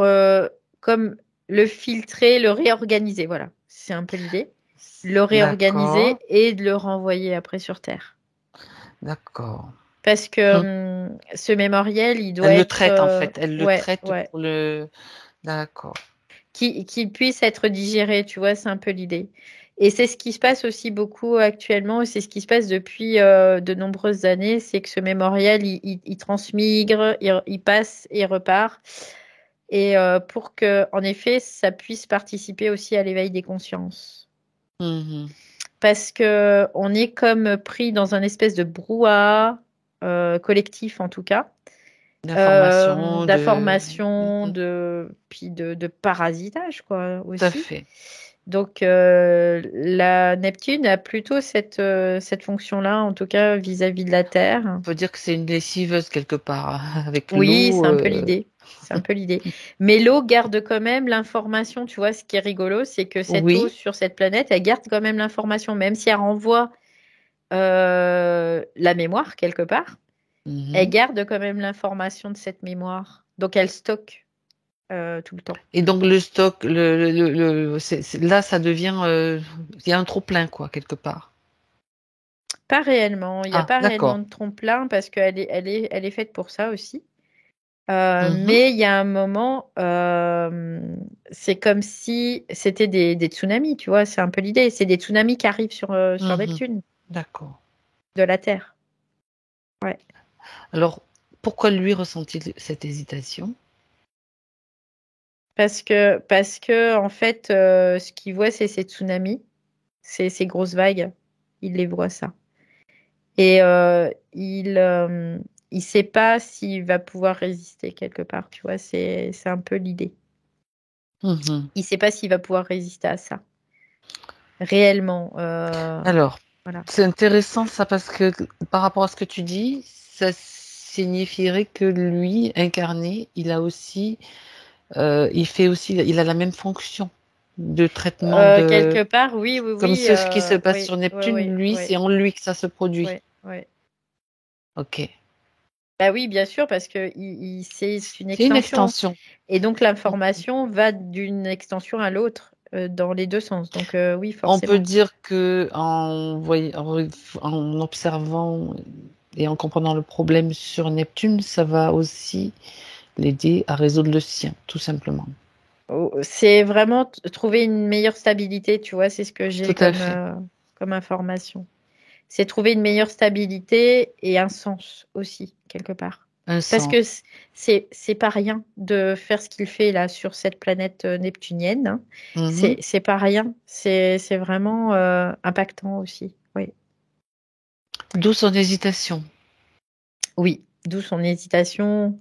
comme le filtrer, le réorganiser. Voilà, c'est un peu l'idée. Le réorganiser D'accord, et de le renvoyer après sur Terre. d'accord. Parce Hum. que ce mémoriel, il doit Elle le être, traite en fait. Elle le ouais, traite ouais, pour le. D'accord. qu'il puisse être digéré, tu vois, c'est un peu l'idée. Et c'est ce qui se passe aussi beaucoup actuellement, et c'est ce qui se passe depuis de nombreuses années, c'est que ce mémorial, il transmigre, il passe et repart. Et pour que, en effet, ça puisse participer aussi à l'éveil des consciences. Mhm. Parce que on est comme pris dans un espèce de brouhaha collectif, en tout cas, D'information, de. d'information, Mhm. puis de parasitage, quoi, Tout à aussi. fait. Donc, la Neptune a plutôt cette fonction-là, en tout cas vis-à-vis de la Terre. On peut dire que c'est une lessiveuse quelque part, hein, avec Oui, l'eau. c'est un peu l'idée. C'est un peu l'idée. Mais l'eau garde quand même l'information. Tu vois, ce qui est rigolo, c'est que cette eau Oui. sur cette planète, elle garde quand même l'information, même si elle renvoie la mémoire quelque part. Elle Mhm. garde quand même l'information de cette mémoire. Donc, elle stocke tout le temps. Et donc le stock, là, ça devient, il y a un trop plein quoi quelque part. Pas réellement. Il n'y a Ah, pas réellement d'accord. de trompe-l'œil parce elle est faite pour ça aussi. Mhm. Mais il y a un moment, c'est comme si c'était des tsunamis, tu vois, c'est un peu l'idée. C'est des tsunamis qui arrivent sur Mhm. Neptune, D'accord. de la Terre. Ouais. Alors, pourquoi lui ressent-il cette hésitation? Parce que en fait, ce qu'il voit, c'est ces tsunamis, ces grosses vagues. Il les voit, ça. Et il sait pas s'il va pouvoir résister quelque part, tu vois, c'est un peu l'idée. Mhm. Il sait pas s'il va pouvoir résister à ça, réellement. Alors, Voilà. c'est intéressant ça parce que par rapport à ce que tu dis, ça signifierait que lui, incarné, il fait aussi, il a la même fonction de traitement Quelque part, oui, oui, comme oui, ce qui se passe oui, sur oui, Neptune, oui, lui, oui, c'est en lui que ça se produit. oui, oui. Ok. Bah oui, bien sûr, parce que c'est une C'est une extension. extension. Et donc, l'information va d'une extension à l'autre, dans les deux sens. Donc, oui, On peut forcément. dire que en observant et en comprenant le problème sur Neptune, ça va aussi l'aider à résoudre le sien, tout simplement. Oh, c'est vraiment trouver une meilleure stabilité, tu vois, c'est ce que j'ai Tout à fait. comme information. C'est trouver une meilleure stabilité et un sens aussi, quelque part. Un Parce sens. que c'est pas rien de faire ce qu'il fait là sur cette planète neptunienne, hein. Mhm. C'est pas rien. C'est vraiment impactant aussi. Oui. D'où son hésitation. Oui. D'où son hésitation.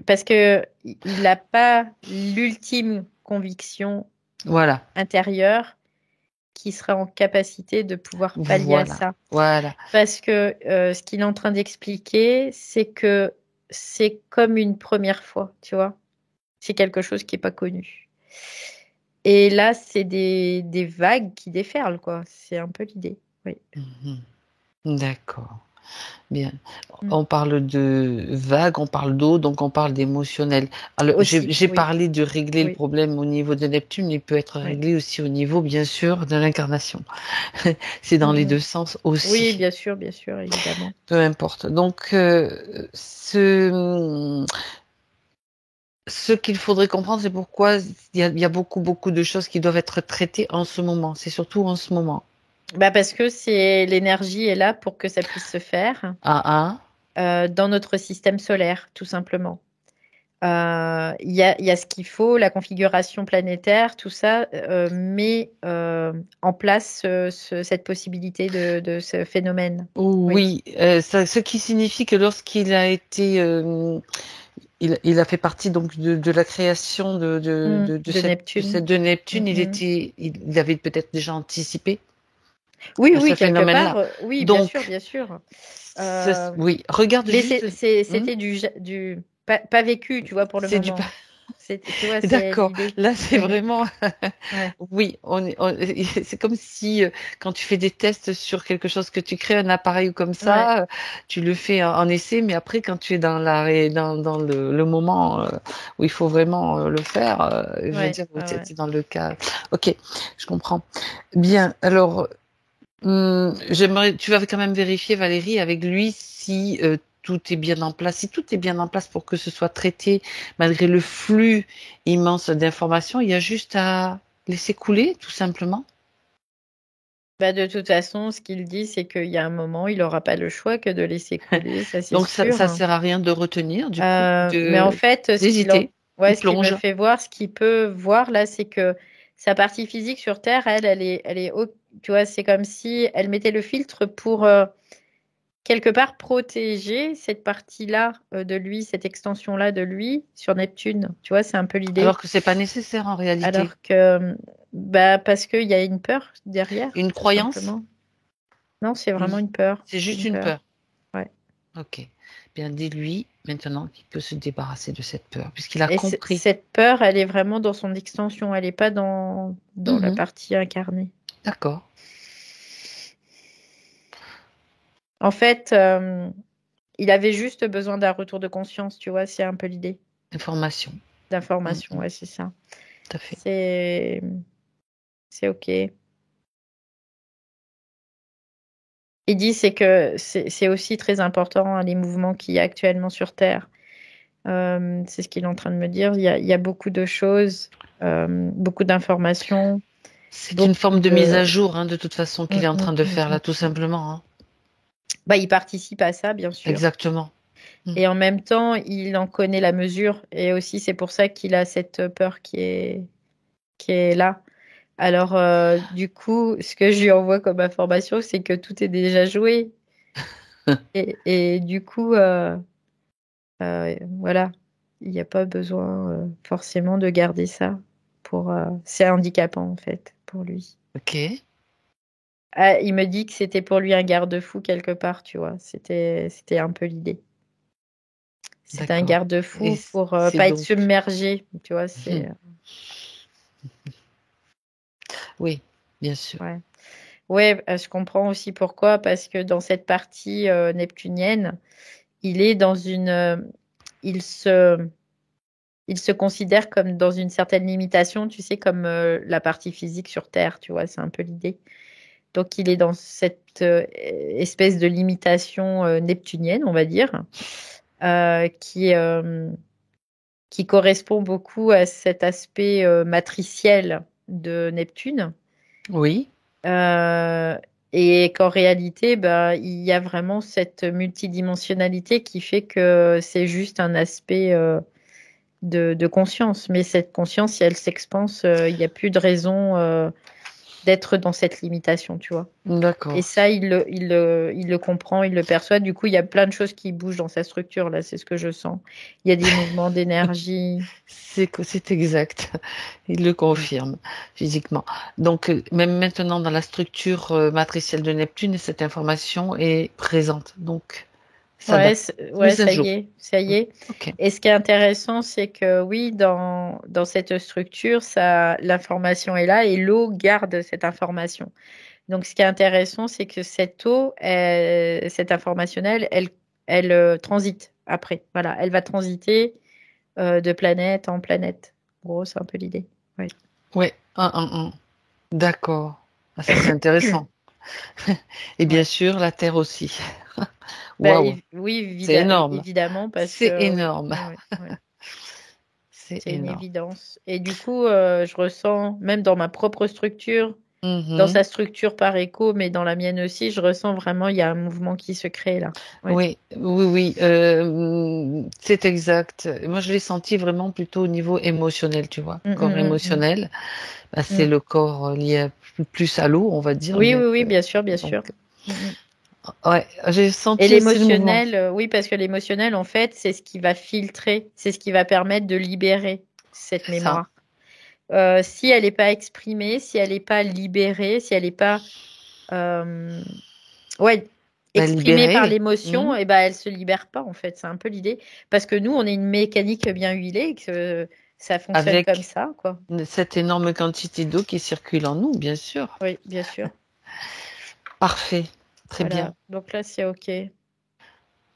Parce que il n'a pas l'ultime conviction Voilà. intérieure qui sera en capacité de pouvoir pallier à Voilà. ça. Voilà. Parce que ce qu'il est en train d'expliquer, c'est que c'est comme une première fois, tu vois. C'est quelque chose qui n'est pas connu. Et là, c'est des vagues qui déferlent, quoi. C'est un peu l'idée. Oui. Mhm. D'accord. Bien. Mm. On parle de vague, on parle d'eau, donc on parle d'émotionnel. Alors, Aussi, j'ai oui, parlé de régler le oui, problème au niveau de Neptune, il peut être oui. réglé aussi au niveau, bien sûr, de l'incarnation. C'est dans Mm, les mm. deux sens Oui, aussi, bien sûr, évidemment. peu importe. Donc, ce qu'il faudrait comprendre, c'est pourquoi il y a beaucoup, beaucoup de choses qui doivent être traitées en ce moment. C'est surtout en ce moment. Parce que l'énergie est là pour que ça puisse se faire dans notre système solaire, tout simplement. Il y a ce qu'il faut, la configuration planétaire, tout ça met en place cette possibilité de ce phénomène. Oui, ce qui signifie que lorsqu'il a été, il a fait partie donc de la création de Neptune. De Neptune. Il avait peut-être déjà anticipé. Oui, quelque part. Oui, donc, bien sûr. Oui, regarde mais juste. C'était du pas vécu, tu vois, pour le moment. Tu vois, d'accord. Là, c'est vraiment. Ouais. Oui, c'est comme si quand tu fais des tests sur quelque chose que tu crées un appareil ou comme ça, tu le fais en essai, mais après, quand tu es dans le moment où il faut vraiment le faire, je veux dire, c'est dans le cas. Ok, je comprends. Bien. Alors, tu vas quand même vérifier, Valérie, avec lui si tout est bien en place. Si tout est bien en place pour que ce soit traité, malgré le flux immense d'informations, il y a juste à laisser couler, tout simplement. De toute façon, ce qu'il dit, c'est qu'il y a un moment, il n'aura pas le choix que de laisser couler, ça c'est donc sûr. ça sert à rien de retenir, du coup, mais en fait, d'hésiter. Ce qui me fait voir, ce qu'il peut voir là, c'est que sa partie physique sur Terre, elle est tu vois, c'est comme si elle mettait le filtre pour quelque part protéger cette partie-là de lui, cette extension-là de lui sur Neptune. Tu vois, c'est un peu l'idée. Alors que c'est pas nécessaire en réalité. Alors que, parce qu'il y a une peur derrière. Une croyance? Simplement. Non, c'est vraiment une peur. C'est juste une peur. Ouais. Ok. Bien, dis-lui maintenant qu'il peut se débarrasser de cette peur, puisqu'il a compris. Cette peur, elle est vraiment dans son extension, elle n'est pas dans la partie incarnée. D'accord. En fait, il avait juste besoin d'un retour de conscience, tu vois, c'est un peu l'idée. D'information, ouais, c'est ça. Tout à fait. C'est ok. Il dit que c'est aussi très important les mouvements qu'il y a actuellement sur Terre. C'est ce qu'il est en train de me dire. Il y a beaucoup de choses, beaucoup d'informations. C'est une forme de mise à jour, de toute façon, qu'il est en train de faire là, tout simplement. Il participe à ça, bien sûr. Exactement. Et en même temps, il en connaît la mesure. Et aussi, c'est pour ça qu'il a cette peur qui est là. Alors, du coup, ce que je lui envoie comme information, c'est que tout est déjà joué. et du coup, voilà, il n'y a pas besoin forcément de garder ça. C'est handicapant, en fait, pour lui. Ok. Il me dit que c'était pour lui un garde-fou quelque part, tu vois. C'était un peu l'idée. C'est un garde-fou pour pas être submergé, tu vois. Oui, bien sûr. Ouais, je comprends aussi pourquoi, parce que dans cette partie neptunienne, il est dans il se considère comme dans une certaine limitation, tu sais, comme la partie physique sur Terre, tu vois, c'est un peu l'idée. Donc, il est dans cette espèce de limitation neptunienne, on va dire, qui correspond beaucoup à cet aspect matriciel de Neptune. Oui. Et qu'en réalité, il y a vraiment cette multidimensionnalité qui fait que c'est juste un aspect de conscience. Mais cette conscience, si elle s'expanse, il n'y a plus de raison d'être dans cette limitation, tu vois. D'accord. Et ça, il le comprend, il le perçoit. Du coup, il y a plein de choses qui bougent dans sa structure, là, c'est ce que je sens. Il y a des mouvements d'énergie. C'est exact. Il le confirme physiquement. Donc, même maintenant, dans la structure matricielle de Neptune, cette information est présente. Donc, ça y est. Okay. Et ce qui est intéressant, c'est que oui, dans cette structure, l'information est là et l'eau garde cette information. Donc, ce qui est intéressant, c'est que cette eau, cette informationnelle, elle transite après. Voilà, elle va transiter de planète en planète. En gros, c'est un peu l'idée. Oui. Ouais. D'accord. Ah, ça, c'est intéressant. Et bien sûr, la Terre aussi. Wow. Oui, c'est énorme. Évidemment, parce que c'est énorme. C'est une évidence. Et du coup, je ressens, même dans ma propre structure, Dans sa structure par écho, mais dans la mienne aussi, je ressens vraiment, il y a un mouvement qui se crée là. Ouais. Oui, c'est exact. Moi, je l'ai senti vraiment plutôt au niveau émotionnel, tu vois. Corps émotionnel, bah, c'est le corps lié plus à l'eau, on va dire. Oui, bien sûr. Donc, ouais, j'ai Et senti aussi le mouvement. l'émotionnel, oui, parce que l'émotionnel, en fait, c'est ce qui va filtrer, c'est ce qui va permettre de libérer cette Ça. mémoire. Si elle n'est pas exprimée, si elle n'est pas libérée, si elle n'est pas exprimée libérée, par oui. l'émotion, et ben elle se libère pas en fait. C'est un peu l'idée. Parce que nous, on est une mécanique bien huilée, que ça fonctionne Avec comme ça, quoi. cette énorme quantité d'eau qui circule en nous, bien sûr. Oui, bien sûr. Parfait, très Voilà. bien. Donc là, c'est OK.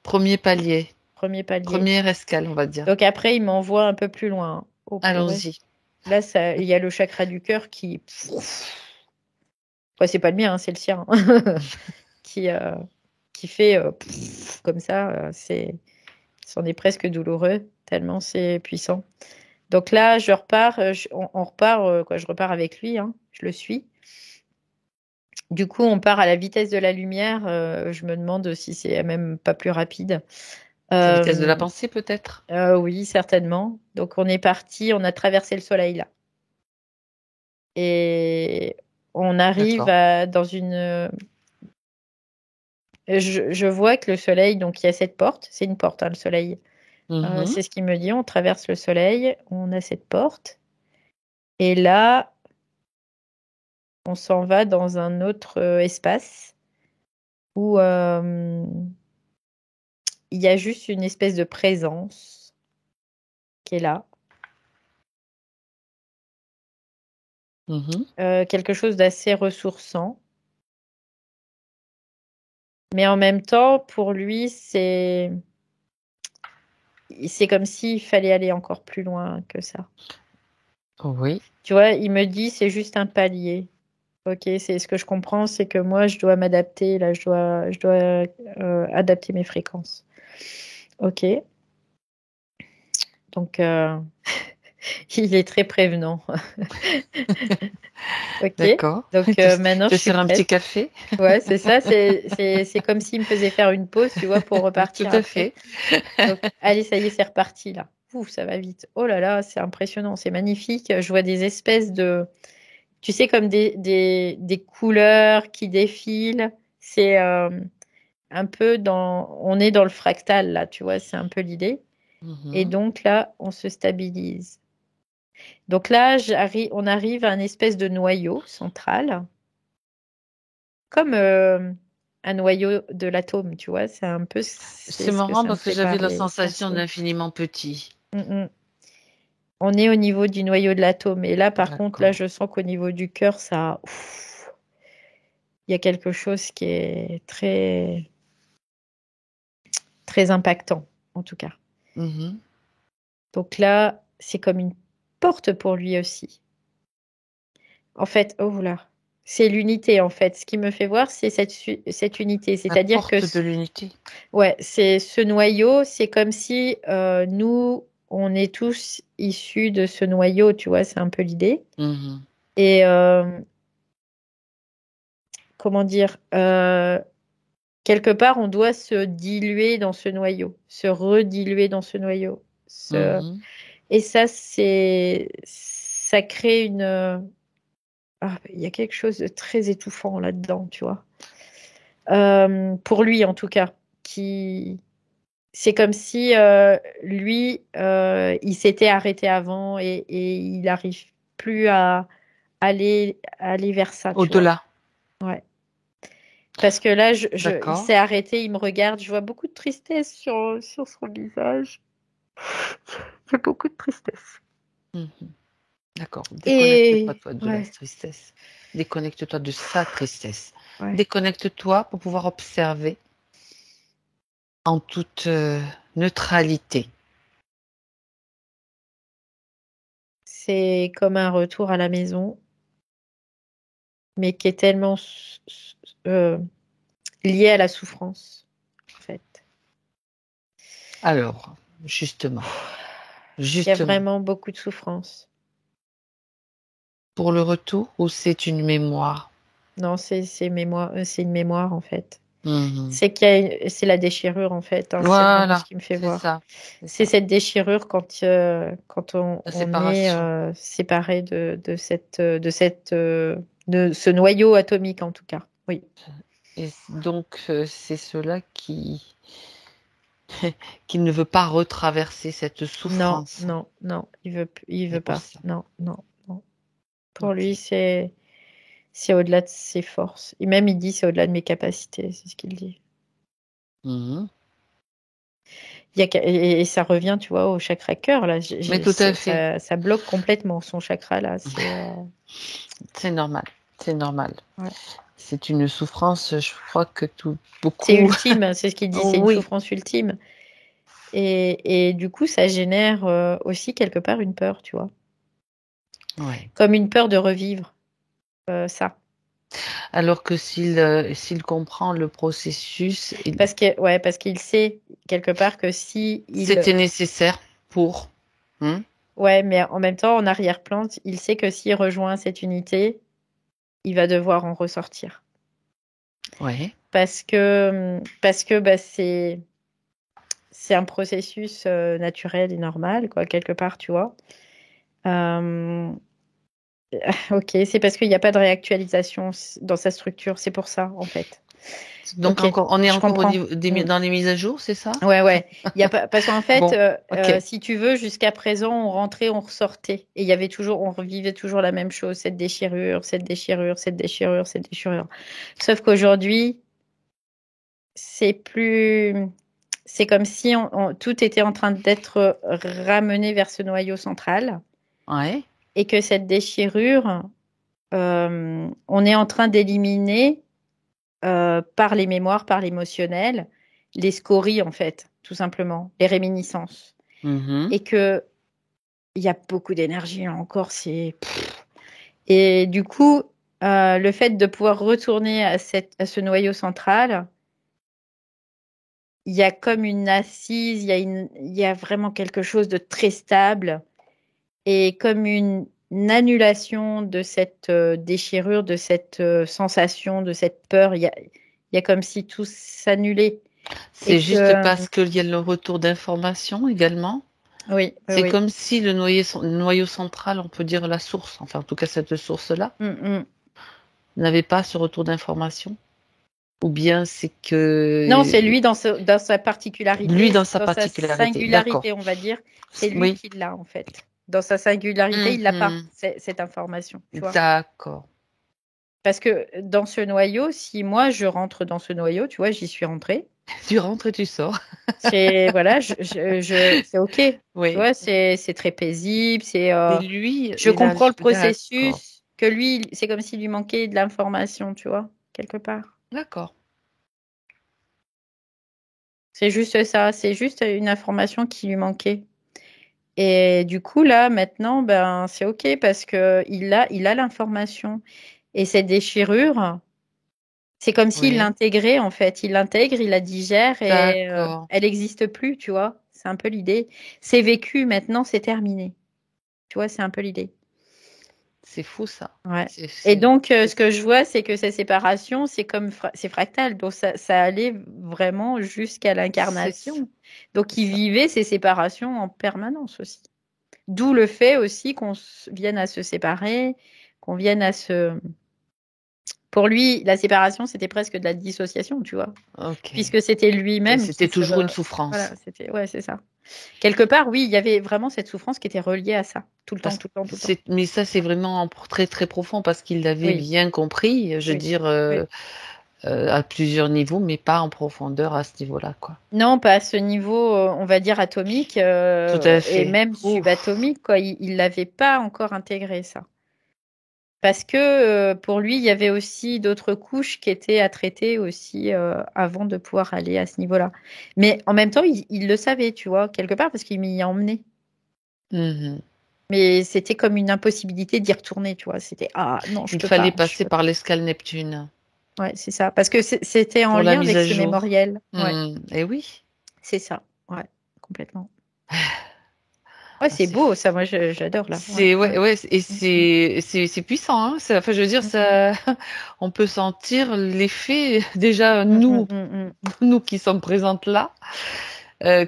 Premier palier, Premier palier. première escale, on va dire. Donc après, il m'envoie un peu plus loin. Oh, purée. Allons-y. Là, il y a le chakra du cœur qui. C'est pas le mien, hein, c'est le sien. qui fait comme ça. C'en est presque douloureux, tellement c'est puissant. Donc là, je repars, on repart, je repars avec lui, hein, je le suis. Du coup, on part à la vitesse de la lumière. Je me demande si c'est même pas plus rapide. La vitesse de la pensée, peut-être? Oui, certainement. Donc on est parti, on a traversé le soleil là. Et on arrive dans une... Je vois que le soleil, donc il y a cette porte, c'est une porte, hein, le soleil. C'est ce qu'il me dit, on traverse le soleil, on a cette porte. Et là, on s'en va dans un autre espace où il y a juste une espèce de présence qui est là. Quelque chose d'assez ressourçant. Mais en même temps, pour lui, c'est comme s'il fallait aller encore plus loin que ça. Oui. Tu vois, il me dit, c'est juste un palier. Ok, c'est ce que je comprends, c'est que moi, je dois m'adapter. Là, je dois adapter mes fréquences. Ok. Donc, il est très prévenant. Ok. D'accord. Donc, maintenant, je suis un prête. petit café. Ouais, c'est ça. C'est comme s'il me faisait faire une pause, tu vois, pour repartir. Tout à fait. Donc, allez, ça y est, c'est reparti là. Ouf, ça va vite. Oh là là, c'est impressionnant, c'est magnifique. Je vois des espèces de, tu sais, comme des couleurs qui défilent. C'est un peu on est dans le fractal là, tu vois, c'est un peu l'idée. Et donc là, on se stabilise. Donc là, on arrive à un espèce de noyau central, comme un noyau de l'atome, tu vois. C'est un peu. C'est marrant parce que j'avais la sensation d'infiniment petit. On est au niveau du noyau de l'atome. Et là, par contre, là, je sens qu'au niveau du cœur, ça. Il y a quelque chose qui est très, très impactant, en tout cas. Donc là, c'est comme une porte pour lui aussi. En fait, oh là, c'est l'unité, en fait. Ce qui me fait voir, c'est cette unité. C'est-à-dire que. La porte de l'unité. Ouais, c'est ce noyau, c'est comme si nous, on est tous issus de ce noyau, tu vois, c'est un peu l'idée. Et comment dire, quelque part, on doit se diluer dans ce noyau, se rediluer dans ce noyau. Et ça, ça crée une... il y a quelque chose de très étouffant là-dedans, tu vois. Pour lui, en tout cas, c'est comme si lui, il s'était arrêté avant et il n'arrive plus à aller vers ça. Au-delà. Ouais. Parce que là, il s'est arrêté, il me regarde, je vois beaucoup de tristesse sur son visage. Il y a beaucoup de tristesse. D'accord. Déconnecte-toi toi, de la tristesse. Déconnecte-toi de sa tristesse. Ouais. Déconnecte-toi pour pouvoir observer en toute neutralité. C'est comme un retour à la maison, mais qui est tellement lié à la souffrance, en fait. Alors, justement. Il y a vraiment beaucoup de souffrance. pour le retour ou c'est une mémoire? Non, c'est une mémoire en fait. Mhm. C'est la déchirure en fait, hein, c'est vraiment Voilà, ce qui me fait c'est voir. ça. C'est cette déchirure quand on La est séparation. séparé de ce noyau atomique en tout cas. Oui. Et donc, c'est cela qui ne veut pas retraverser cette Non, souffrance. non, non, il C'est veut pour pas. ça. Non, non, non. Pour Ok. lui, c'est au-delà de ses forces. Et même il dit c'est au-delà de mes capacités, c'est ce qu'il dit. Mhm. Et ça revient, tu vois, au chakra cœur là. Mais tout à fait. Ça bloque complètement son chakra là. C'est normal. C'est normal. Ouais. C'est une souffrance, je crois que C'est beaucoup. ultime, c'est ce qu'il dit, c'est une Oui. souffrance ultime. Et du coup, ça génère aussi quelque part une peur, tu vois, Ouais. comme une peur de revivre ça. Alors que s'il comprend le processus, Parce qu'il sait quelque part que si c'était nécessaire pour. Hein. ouais, mais en même temps, en arrière-plan, il sait que s'il rejoint cette unité, il va devoir en ressortir. Ouais. Parce que bah, c'est un processus naturel et normal, quoi, quelque part, tu vois. Euh, ok, c'est parce qu'il n'y a pas de réactualisation dans sa structure, c'est pour ça, en fait. Donc Ok, on est je encore comprends. dans les mises à jour, c'est ça? Ouais. Il y a pas, parce qu'en fait, Bon, ok. si tu veux, jusqu'à présent, on rentrait, on ressortait. Et il y avait toujours, on revivait toujours la même chose, cette déchirure, cette déchirure, cette déchirure, cette déchirure. Sauf qu'aujourd'hui, c'est plus, c'est comme si tout était en train d'être ramené vers ce noyau central Ouais. et que cette déchirure, on est en train d'éliminer par les mémoires, par l'émotionnel, les scories en fait, tout simplement, les réminiscences. Mhm. Et que il y a beaucoup d'énergie encore, et du coup, le fait de pouvoir retourner à ce noyau central, il y a comme une assise, il y a vraiment quelque chose de très stable et comme une annulation de cette déchirure, de cette sensation, de cette peur. Il y a comme si tout s'annulait. Et C'est juste que, parce qu'il y a le retour d'informations également. oui, oui, C'est oui. comme si le noyau central, on peut dire la source, enfin en tout cas cette source-là, Mm. n'avait pas ce retour d'informations. Ou bien c'est Non, que c'est lui dans sa lui particularité, dans sa dans sa particularité. D'accord. singularité, on va dire. C'est lui Oui. qui l'a, en fait. Dans sa singularité, il n'a pas Mhm. cette information, tu vois. D'accord. Parce que dans ce noyau, si moi je rentre dans ce noyau, tu vois, j'y suis rentrée. Tu rentres et tu sors. C'est voilà, c'est ok. Tu Oui. vois, c'est très paisible. Mais lui, Je comprends le d'accord. processus. Que lui, c'est comme s'il lui manquait de l'information, tu vois, quelque part. D'accord. C'est juste ça. C'est juste une information qui lui manquait. Et du coup, là, maintenant, ben, c'est OK parce que il a l'information. Et cette déchirure, c'est comme s'il Oui. l'intégrait, en fait. Il l'intègre, il la digère et D'accord. elle n'existe plus, tu vois. C'est un peu l'idée. C'est vécu, maintenant, c'est terminé. Tu vois, c'est un peu l'idée. C'est fou ça. Ouais. C'est, Et c'est, donc, c'est- ce que je vois, c'est que ces séparations, c'est fractal. Donc, ça allait vraiment jusqu'à c'est- l'incarnation. Donc, c'est il ça. vivait ces séparations en permanence aussi. D'où le fait aussi qu'on vienne à se séparer, qu'on vienne à se... Pour lui, la séparation, c'était presque de la dissociation, tu vois, Ok. puisque c'était Et lui-même c'était qui se... toujours une souffrance. Voilà, ouais, c'est ça. Quelque part, oui, il y avait vraiment cette souffrance qui était reliée à ça, tout le temps, Parce que tout le temps, tout le temps. mais ça, c'est vraiment très très profond parce qu'il l'avait Oui, bien compris, je veux oui, dire, oui. à plusieurs niveaux, mais pas en profondeur à ce niveau-là, quoi. Non, pas à ce niveau, on va dire atomique, Tout à et fait. même Ouf. subatomique, quoi. Il l'avait pas encore intégré, ça. Parce que pour lui, il y avait aussi d'autres couches qui étaient à traiter aussi avant de pouvoir aller à ce niveau-là. Mais en même temps, il le savait, tu vois, quelque part, parce qu'il m'y a emmené. Mhm. Mais c'était comme une impossibilité d'y retourner, tu vois. C'était, ah non, je Il peux fallait pas, je passer peux par l'escale Neptune pas. Ouais, c'est ça. Parce que c'était en pour la lien mise avec à ce jour. mémoriel. Ouais, Et oui. c'est ça. Ouais, complètement. Ouais, c'est beau, ça. Moi, j'adore, là. C'est et c'est puissant, hein. Enfin, je veux dire, ça, on peut sentir l'effet déjà nous qui sommes présentes là,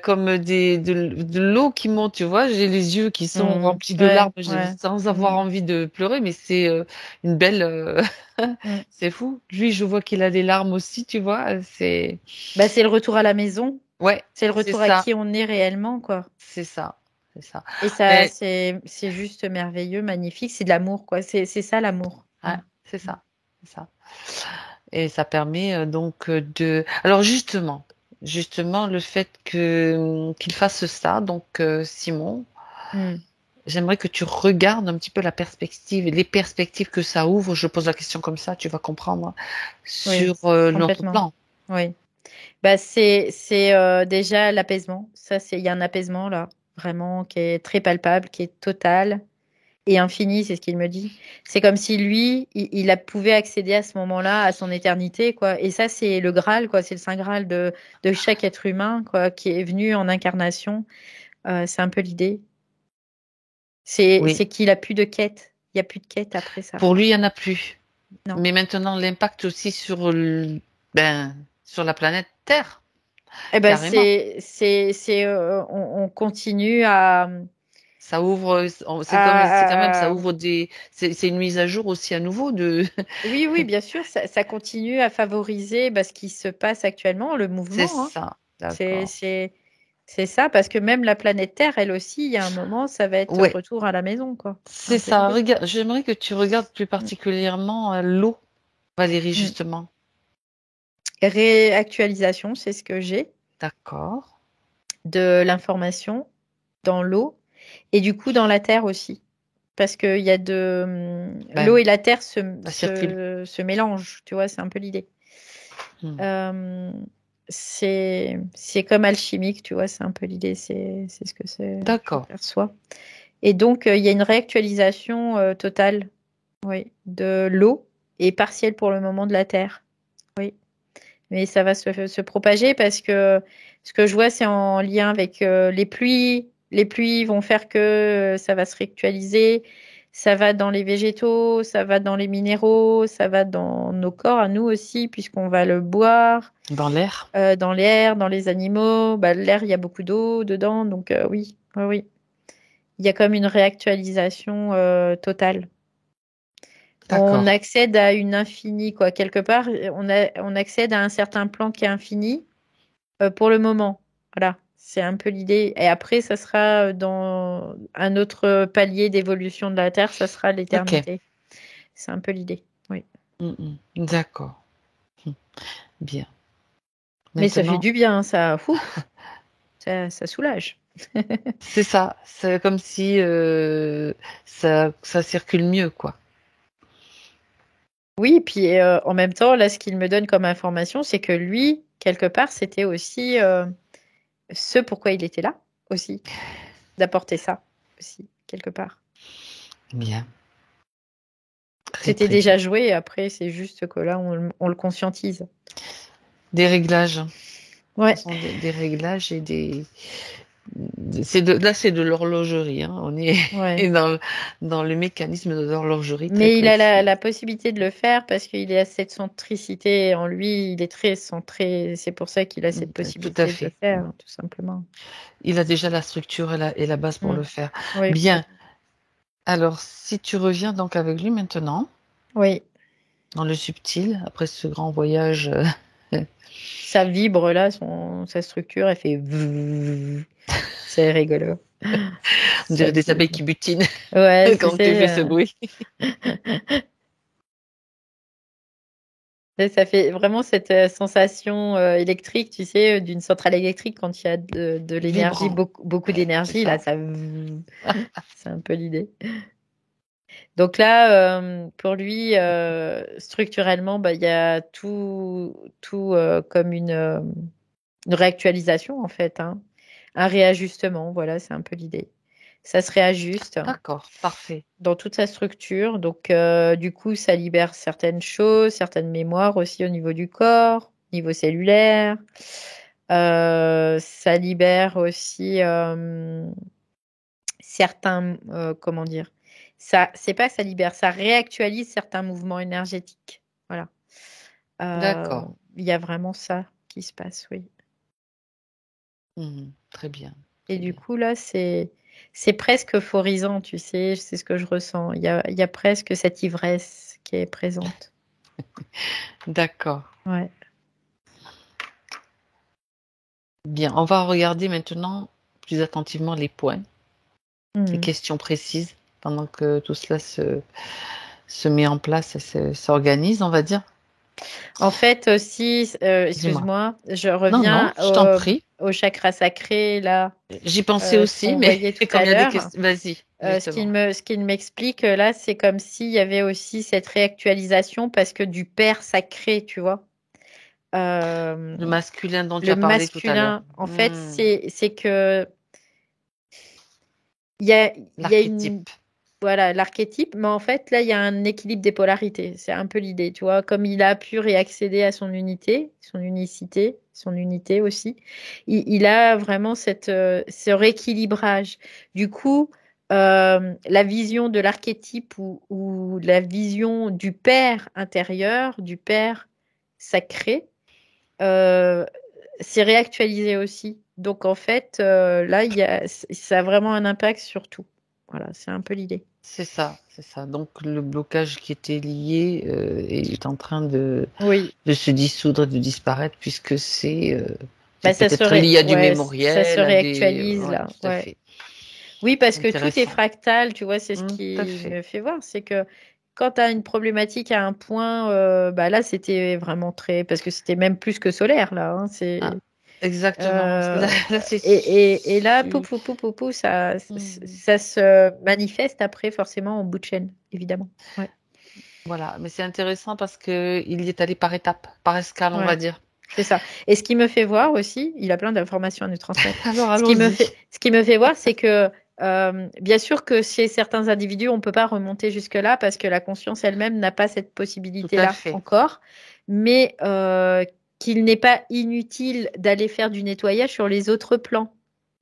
comme de l'eau qui monte, tu vois. J'ai les yeux qui sont remplis de larmes sans avoir envie de pleurer, mais c'est une belle. C'est fou. Lui, je vois qu'il a des larmes aussi, tu vois. Bah, c'est le retour à la maison. Ouais. C'est le retour à qui on est réellement, quoi. C'est ça. C'est ça. Et ça, c'est juste merveilleux, magnifique. C'est de l'amour, quoi. C'est ça, l'amour. Ouais, c'est ça. C'est ça. Et ça permet donc de. Alors justement, le fait qu'il fasse ça, donc Simon, j'aimerais que tu regardes un petit peu la perspective, les perspectives que ça ouvre. Je pose la question comme ça, tu vas comprendre sur notre plan. Oui. Bah c'est déjà l'apaisement. Ça, il y a un apaisement là, vraiment qui est très palpable, qui est total et infini, c'est ce qu'il me dit. C'est comme si lui, il pouvait accéder à ce moment-là à son éternité, quoi. Et ça, c'est le Graal, quoi. C'est le Saint Graal de chaque être humain, quoi, qui est venu en incarnation. C'est un peu l'idée. C'est qu'il a plus de quête. Il n'y a plus de quête après ça. Pour lui, il n'y en a plus. Non. Mais maintenant, l'impact aussi sur sur la planète Terre. Eh ben, on continue à. Ça ouvre, c'est quand même, ça ouvre c'est une mise à jour aussi à nouveau de. Oui, bien sûr, ça continue à favoriser ce qui se passe actuellement, le mouvement. C'est ça, d'accord. C'est ça, parce que même la planète Terre, elle aussi, il y a un moment, ça va être retour à la maison, quoi. C'est ça. Regarde, j'aimerais que tu regardes plus particulièrement l'eau, Valérie, justement. Réactualisation, c'est ce que j'ai. D'accord. De l'information dans l'eau et du coup dans la terre aussi. Parce que il y a l'eau et la terre se mélangent, tu vois, c'est un peu l'idée. C'est comme alchimique, tu vois, c'est un peu l'idée, c'est ce que c'est. D'accord. Je perçois. Et donc, il y a une réactualisation totale, oui, de l'eau et partielle pour le moment de la terre. Oui. Mais ça va se propager parce que ce que je vois, c'est en lien avec les pluies. Les pluies vont faire que ça va se réactualiser. Ça va dans les végétaux, ça va dans les minéraux, ça va dans nos corps à nous aussi, puisqu'on va le boire. Dans l'air. Dans l'air, dans les animaux. L'air, il y a beaucoup d'eau dedans, donc oui. Il y a comme une réactualisation totale. On accède à une infinie, quoi. Quelque part, on accède à un certain plan qui est infini pour le moment. Voilà, c'est un peu l'idée. Et après, ça sera dans un autre palier d'évolution de la Terre, ça sera l'éternité. C'est un peu l'idée, oui. D'accord. Bien. Mais ça fait du bien, ça. Ça soulage. C'est ça. C'est comme si ça circule mieux, quoi. Oui, puis en même temps, là, ce qu'il me donne comme information, c'est que lui, quelque part, c'était aussi ce pourquoi il était là, aussi. D'apporter ça, aussi, quelque part. Bien. C'était déjà joué, et après, c'est juste que là, on le conscientise. Des réglages. Ouais. Des réglages et des. Là, c'est de l'horlogerie. Hein. On est dans le mécanisme de l'horlogerie. Mais il a la possibilité de le faire parce qu'il a cette centricité en lui. Il est très centré. C'est pour ça qu'il a cette possibilité de le faire, tout simplement. Il a déjà la structure et la base pour le faire. Oui, bien. Alors, si tu reviens donc avec lui maintenant. Oui. Dans le subtil, après ce grand voyage. Ça vibre là, sa structure, elle fait. C'est rigolo. On dirait des abeilles qui butinent quand tu fais ce bruit. Ça fait vraiment cette sensation électrique, tu sais, d'une centrale électrique quand il y a de l'énergie, beaucoup d'énergie. Là, ça... c'est un peu l'idée. Donc là, pour lui, structurellement, il y a tout comme une réactualisation en fait, hein. Un réajustement, voilà, c'est un peu l'idée. Ça se réajuste. D'accord, parfait. Dans toute sa structure. Donc, du coup, ça libère certaines choses, certaines mémoires aussi au niveau du corps, niveau cellulaire. Ça libère aussi certains, comment dire, ça, c'est pas que ça libère, ça réactualise certains mouvements énergétiques. Voilà. D'accord. Il y a vraiment ça qui se passe, oui. Très bien. Et Très du bien. coup, là, c'est presque euphorisant, tu sais, c'est ce que je ressens. Il y a presque cette ivresse qui est présente. D'accord. Ouais. Bien, on va regarder maintenant plus attentivement les points, les Mhm. questions précises, pendant que tout cela se met en place et s'organise, on va dire. En fait, aussi, Dis-moi. excuse-moi, je Non, non, reviens je t'en prie. au chakra sacré, là, J'y pensais ce aussi, qu'on mais voyait tout comme à il y a des l'heure. questions, vas-y, justement. Ce qu'il m'explique, là, c'est comme s'il y avait aussi cette réactualisation parce que du père sacré, tu vois. Euh, Le masculin dont tu le as parlé tout à l'heure. masculin, en fait, c'est que il y a une, L'archétype. voilà, l'archétype, mais en fait, là, il y a un équilibre des polarités. C'est un peu l'idée, tu vois. Comme il a pu réaccéder à son unité, son unicité, son unité aussi, il a vraiment ce rééquilibrage. Du coup, la vision de l'archétype ou la vision du père intérieur, du père sacré, euh, c'est réactualisé aussi. Donc, en fait, là, ça a vraiment un impact sur tout. Voilà, c'est un peu l'idée. C'est ça, c'est ça. Donc le blocage qui était lié est en train Oui, de se dissoudre, de disparaître, puisque bah, c'est peut-être lié à du ça se mémoriel, à des... réactualise Ouais, là. tout à Ouais. fait. Oui, parce que tout est Intéressant. fractal, tu vois, c'est ce Tout à qui fait. me fait voir. C'est que quand tu as une problématique à un point, bah là, c'était vraiment très. Parce que c'était même plus que solaire, là. Hein, Ah, c'est. exactement. Euh, Là, c'est et là, su- Hmm. ça se manifeste après forcément en bout de chaîne, évidemment. Ouais, Voilà, mais c'est intéressant parce que il y est allé par étapes, par escale, on va ouais, dire. c'est ça. Et ce qui me fait voir aussi, il a plein d'informations à nous transmettre. Alors allons-y. Ce qui me fait voir, c'est que bien sûr que chez certains individus, on ne peut pas remonter jusque-là parce que la conscience elle-même n'a pas cette Tout à possibilité-là fait. encore, mais qu'il n'est pas inutile d'aller faire du nettoyage sur les autres plans,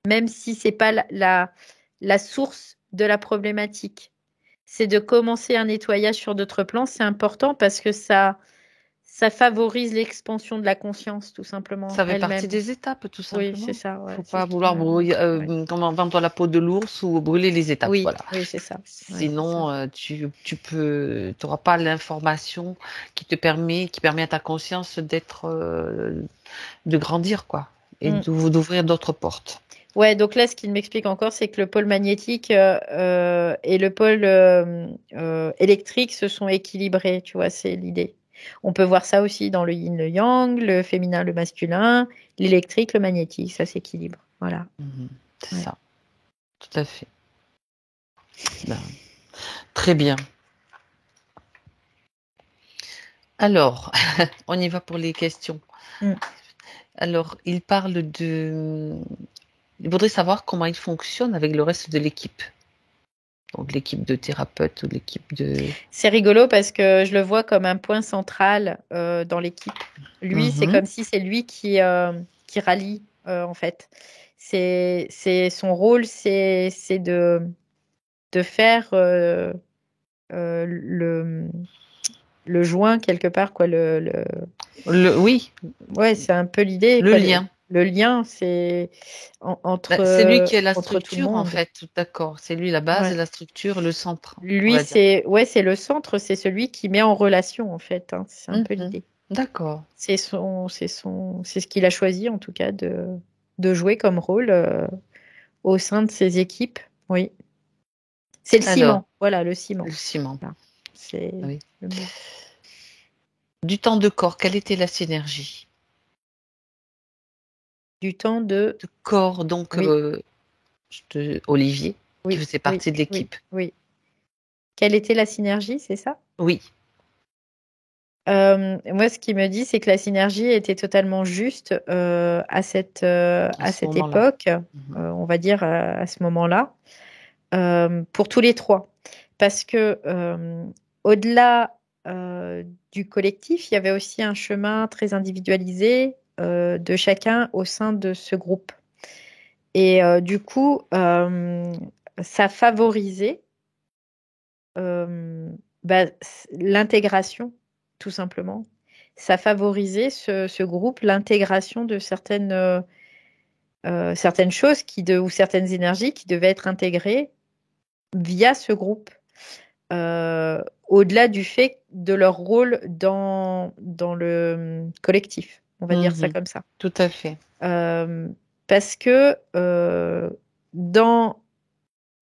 même si c'est pas la source de la problématique. C'est de commencer un nettoyage sur d'autres plans, c'est important parce que ça favorise l'expansion de la conscience, tout simplement, Ça fait partie elle-même. des étapes, tout Oui, c'est simplement. ça, ouais, Faut c'est pas ce qui vouloir me. brouiller, Ouais. comment vendre la peau de l'ours ou brûler les étapes, Oui, voilà. oui, c'est ça. Ouais, c'est ça. Sinon, t'auras pas l'information qui permet à ta conscience de grandir, quoi, et Mm. d'ouvrir d'autres portes. Ouais, donc là, ce qu'il m'explique encore, c'est que le pôle magnétique et le pôle électrique se sont équilibrés, tu vois, c'est l'idée. On peut voir ça aussi dans le yin, le yang, le féminin, le masculin, l'électrique, le magnétique, ça s'équilibre. Voilà. C'est Ouais. ça, tout à fait. Ben, très bien. Alors, on y va pour les questions. Mm. Alors, il voudrait savoir comment il fonctionne avec le reste de l'équipe. Donc, l'équipe de thérapeutes ou l'équipe de... C'est rigolo parce que je le vois comme un point central dans l'équipe. Lui, c'est Mhm. comme si c'est lui qui rallie, en fait. C'est son rôle, c'est de faire le joint quelque part, quoi. Oui, Ouais, c'est un peu l'idée, le quoi. lien. Le lien, c'est C'est lui qui est la entre tout le structure, en monde. fait. D'accord. C'est lui la base, Ouais. la structure, le centre, on Lui, va dire. c'est le centre, c'est celui qui met en relation, en fait. Hein. C'est un peu Mhm. l'idée. D'accord. C'est ce qu'il a choisi, en tout cas, de jouer comme rôle au sein de ses équipes. Oui. C'est le Alors, ciment. Voilà, le ciment. le ciment. Voilà. C'est Oui. le mot. Du temps de corps, quelle était la synergie? Du temps de. De corps, donc, Oui, Olivier, qui oui, faisait oui, partie de oui, l'équipe. oui. Quelle était la synergie, c'est ça? Oui. Moi, ce qui me dit, c'est que la synergie était totalement juste À à ce cette moment-là. époque, Mhm. on va dire à ce moment-là, pour tous les trois. Parce que au-delà du collectif, il y avait aussi un chemin très individualisé de chacun au sein de ce groupe. Et du coup, ça favorisait l'intégration, tout simplement. Ça favorisait ce groupe, l'intégration de certaines choses ou certaines énergies qui devaient être intégrées via ce groupe. Au-delà du fait de leur rôle dans le collectif, on va dire ça comme ça. Tout à fait. Parce que dans,